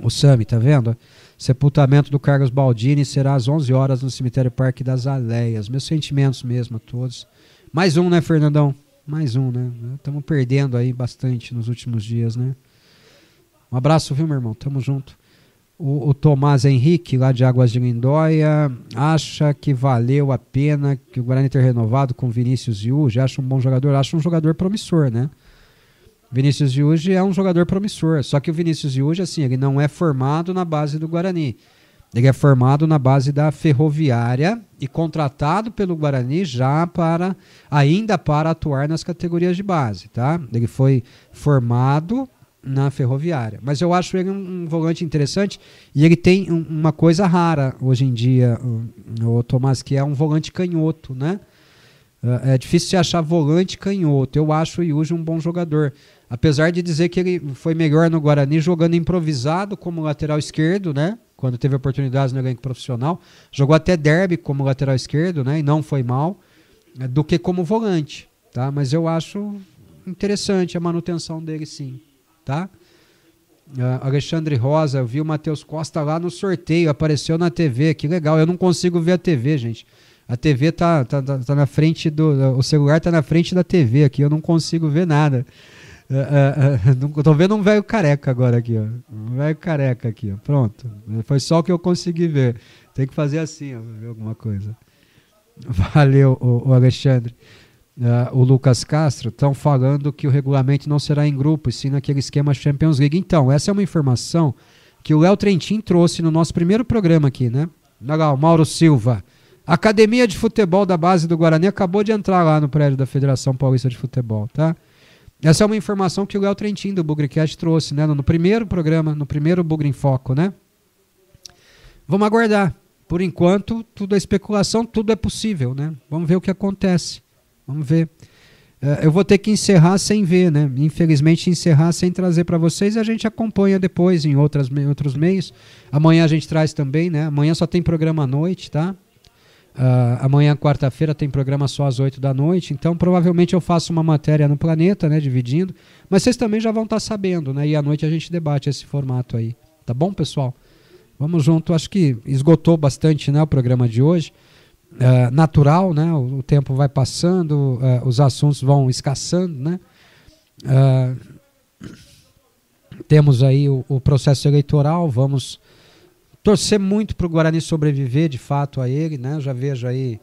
O Sami, tá vendo? Sepultamento do Carlos Baldini será às 11 horas no cemitério Parque das Aleias. Meus sentimentos mesmo a todos. Mais um, né, Fernandão? Mais um, né? Estamos perdendo aí bastante nos últimos dias, né? Um abraço, viu, meu irmão? Tamo junto. O Tomás Henrique, lá de Águas de Lindóia, acha que valeu a pena que o Guarani ter renovado com Vinícius Yuji. Acha um bom jogador? Acha um jogador promissor, né? Vinícius Yuji é um jogador promissor. Só que o Vinícius Yuji, assim, ele não é formado na base do Guarani. Ele é formado na base da Ferroviária e contratado pelo Guarani já ainda para atuar nas categorias de base, tá? Ele foi formado na Ferroviária, mas eu acho ele um volante interessante e ele tem uma coisa rara hoje em dia, o Tomás, que é um volante canhoto, né? É difícil você achar volante canhoto. Eu acho o Yuji um bom jogador, apesar de dizer que ele foi melhor no Guarani jogando improvisado como lateral esquerdo, né? Quando teve oportunidades no elenco profissional, jogou até derby como lateral esquerdo, né? E não foi mal, do que como volante, tá? Mas eu acho interessante a manutenção dele, sim. Tá? Alexandre Rosa, eu vi o Matheus Costa lá no sorteio, apareceu na TV, que legal. Eu não consigo ver a TV, gente. A TV tá na frente o celular tá na frente da TV aqui, eu não consigo ver nada. Tô vendo um velho careca agora aqui, ó. Um velho careca aqui, ó. Pronto. Foi só o que eu consegui ver. Tem que fazer assim, ó, ver alguma coisa. Valeu, o Alexandre. O Lucas Castro, estão falando que o regulamento não será em grupo, e sim naquele esquema Champions League. Então, essa é uma informação que o Léo Trentin trouxe no nosso primeiro programa aqui, né? Legal, Mauro Silva. A Academia de Futebol da base do Guarani acabou de entrar lá no prédio da Federação Paulista de Futebol, tá? Essa é uma informação que o Léo Trentin do Bugricast trouxe, né? No primeiro programa, no primeiro Bugre em Foco, né? Vamos aguardar. Por enquanto, tudo é especulação, tudo é possível, né? Vamos ver o que acontece. Vamos ver. Eu vou ter que encerrar sem ver, né? Infelizmente, encerrar sem trazer para vocês. A gente acompanha depois em outros meios. Amanhã a gente traz também, né? Amanhã só tem programa à noite, tá? Amanhã, quarta-feira, tem programa só às 8 da noite. Então, provavelmente eu faço uma matéria no Planeta, né? Dividindo. Mas vocês também já vão estar sabendo, né? E à noite a gente debate esse formato aí. Tá bom, pessoal? Vamos junto. Acho que esgotou bastante, né, o programa de hoje. Natural, né? O tempo vai passando, os assuntos vão escassando, né? Temos aí o processo eleitoral, vamos torcer muito para o Guarani sobreviver de fato a ele, né? Já vejo aí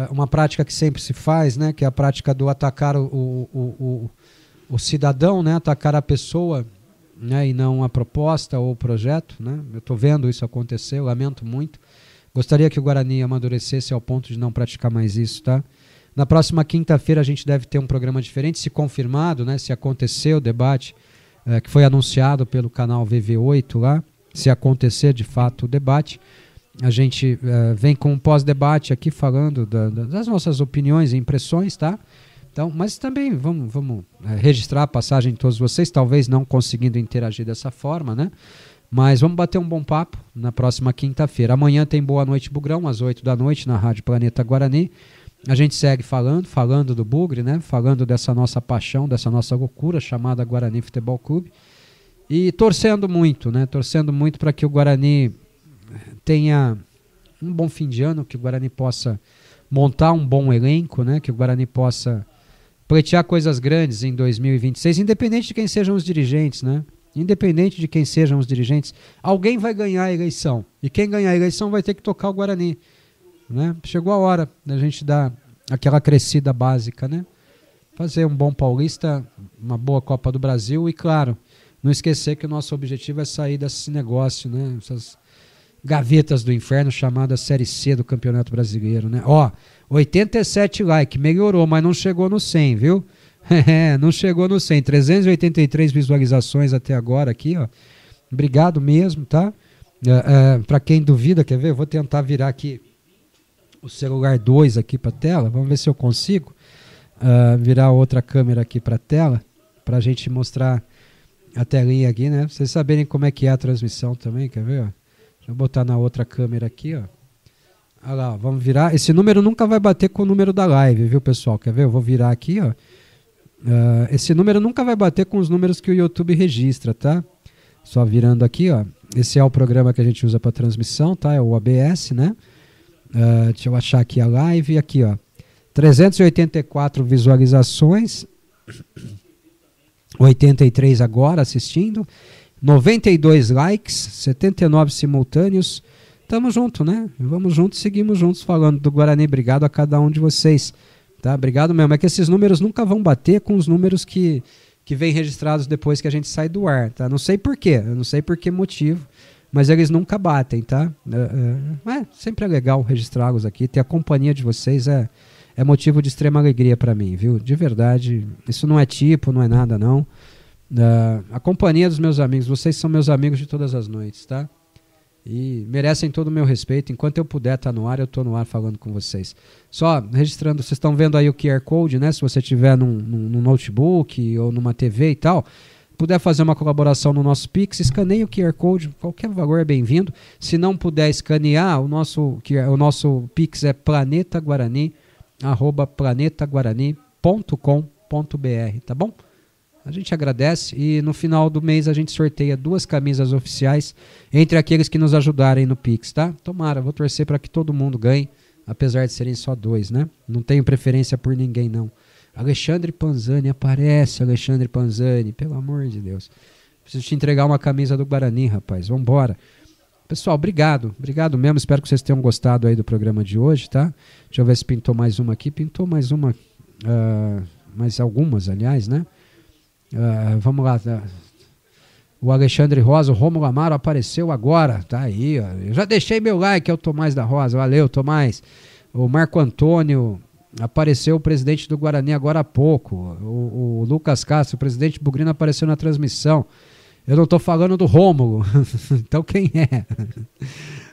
uma prática que sempre se faz, né? Que é a prática do atacar o cidadão, né? Atacar a pessoa, né? E não a proposta ou o projeto, né? Eu estou vendo isso acontecer, eu lamento muito. Gostaria que o Guarani amadurecesse ao ponto de não praticar mais isso, tá? Na próxima quinta-feira a gente deve ter um programa diferente, se confirmado, né? Se acontecer o debate que foi anunciado pelo canal VV8 lá, se acontecer de fato o debate, a gente vem com um pós-debate aqui falando das nossas opiniões e impressões, tá? Então, mas também vamos registrar a passagem de todos vocês, talvez não conseguindo interagir dessa forma, né? Mas vamos bater um bom papo na próxima quinta-feira. Amanhã tem Boa Noite Bugrão, às 8 da noite, na Rádio Planeta Guarani. A gente segue falando do Bugre, né? Falando dessa nossa paixão, dessa nossa loucura chamada Guarani Futebol Clube. E torcendo muito, né? Torcendo muito para que o Guarani tenha um bom fim de ano, que o Guarani possa montar um bom elenco, né? Que o Guarani possa pleitear coisas grandes em 2026, independente de quem sejam os dirigentes, né? Independente de quem sejam os dirigentes, alguém vai ganhar a eleição. E quem ganhar a eleição vai ter que tocar o Guarani, né? Chegou a hora da gente dar aquela crescida básica, né? Fazer um bom Paulista, uma boa Copa do Brasil e, claro, não esquecer que o nosso objetivo é sair desse negócio, né? Essas gavetas do inferno chamadas Série C do Campeonato Brasileiro, né? Ó, 87 likes, melhorou, mas não chegou no 100, viu? Não chegou no 100, 383 visualizações até agora aqui, ó. Obrigado mesmo, tá? Para quem duvida, quer ver? Eu vou tentar virar aqui o celular 2 aqui para a tela, vamos ver se eu consigo virar outra câmera aqui para a tela, para a gente mostrar a telinha aqui, né? Pra vocês saberem como é que é a transmissão também, quer ver? Ó? Deixa eu botar na outra câmera aqui, ó. Olha lá, ó, vamos virar. Esse número nunca vai bater com o número da live, viu, pessoal? Quer ver? Eu vou virar aqui, ó. Esse número nunca vai bater com os números que o YouTube registra, tá? Só virando aqui, ó. Esse é o programa que a gente usa para transmissão, tá? É o OBS, né? Deixa eu achar aqui a live. Aqui, ó. 384 visualizações. 83 agora assistindo. 92 likes, 79 simultâneos. Tamo junto, né? Vamos juntos, seguimos juntos falando do Guarani. Obrigado a cada um de vocês, tá? Obrigado mesmo. É que esses números nunca vão bater com os números que vêm registrados depois que a gente sai do ar, tá? Não sei porquê, eu não sei por que motivo, mas eles nunca batem, tá? Sempre é legal registrá-los aqui, ter a companhia de vocês é motivo de extrema alegria para mim, viu? De verdade, isso não é tipo, não é nada, não. A companhia dos meus amigos, vocês são meus amigos de todas as noites, tá? E merecem todo o meu respeito. Enquanto eu puder estar no ar, eu estou no ar falando com vocês. Só registrando, vocês estão vendo aí o QR Code, né? Se você tiver num notebook ou numa TV e tal, puder fazer uma colaboração no nosso Pix, escaneie o QR Code, qualquer valor é bem-vindo. Se não puder escanear, o nosso Pix é planetaguarani@planetaguarani.com.br, tá bom? A gente agradece e no final do mês a gente sorteia 2 camisas oficiais entre aqueles que nos ajudarem no Pix, tá? Tomara, vou torcer para que todo mundo ganhe, apesar de serem só 2, né? Não tenho preferência por ninguém, não. Alexandre Panzani, aparece, Alexandre Panzani, pelo amor de Deus. Preciso te entregar uma camisa do Guarani, rapaz, vambora. Pessoal, obrigado mesmo, espero que vocês tenham gostado aí do programa de hoje, tá? Deixa eu ver se pintou mais uma aqui, mais algumas, aliás, né? Vamos lá, o Alexandre Rosa, o Rômulo Amaro apareceu agora, tá aí, ó. Eu já deixei meu like, é o Tomás da Rosa, valeu Tomás. O Marco Antônio, apareceu o presidente do Guarani agora há pouco. O Lucas Castro, o presidente Bugrino, apareceu na transmissão. Eu não estou falando do Rômulo, então quem é?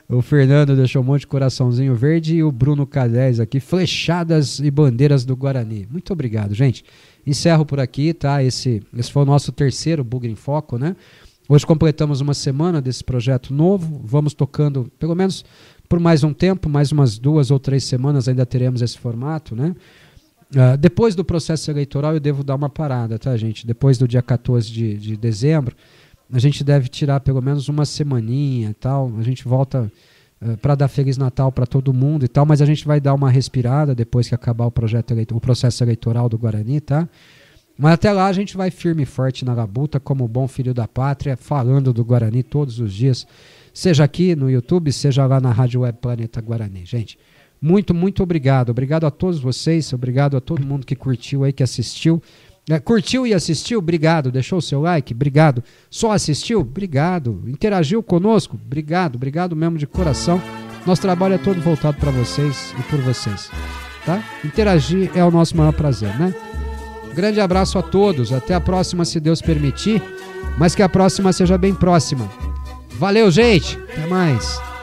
O Fernando deixou um monte de coraçãozinho verde e o Bruno Cadés aqui, flechadas e bandeiras do Guarani. Muito obrigado, gente. Encerro por aqui, tá? Esse foi o nosso terceiro Bugre em Foco, né? Hoje completamos uma semana desse projeto novo, vamos tocando pelo menos por mais um tempo, mais umas 2 ou 3 semanas ainda teremos esse formato, né? Depois do processo eleitoral eu devo dar uma parada, tá, gente? Depois do dia 14 de dezembro, a gente deve tirar pelo menos uma semaninha e tal, a gente volta para dar Feliz Natal para todo mundo e tal, mas a gente vai dar uma respirada depois que acabar o processo eleitoral do Guarani, tá? Mas até lá a gente vai firme e forte na labuta, como bom filho da pátria, falando do Guarani todos os dias, seja aqui no YouTube, seja lá na Rádio Web Planeta Guarani. Gente, muito, muito obrigado. Obrigado a todos vocês, obrigado a todo mundo que curtiu aí, que assistiu. Curtiu e assistiu? Obrigado. Deixou o seu like? Obrigado. Só assistiu? Obrigado. Interagiu conosco? Obrigado. Obrigado mesmo de coração. Nosso trabalho é todo voltado para vocês e por vocês, tá? Interagir é o nosso maior prazer, né? Grande abraço a todos. Até a próxima, se Deus permitir. Mas que a próxima seja bem próxima. Valeu, gente. Até mais.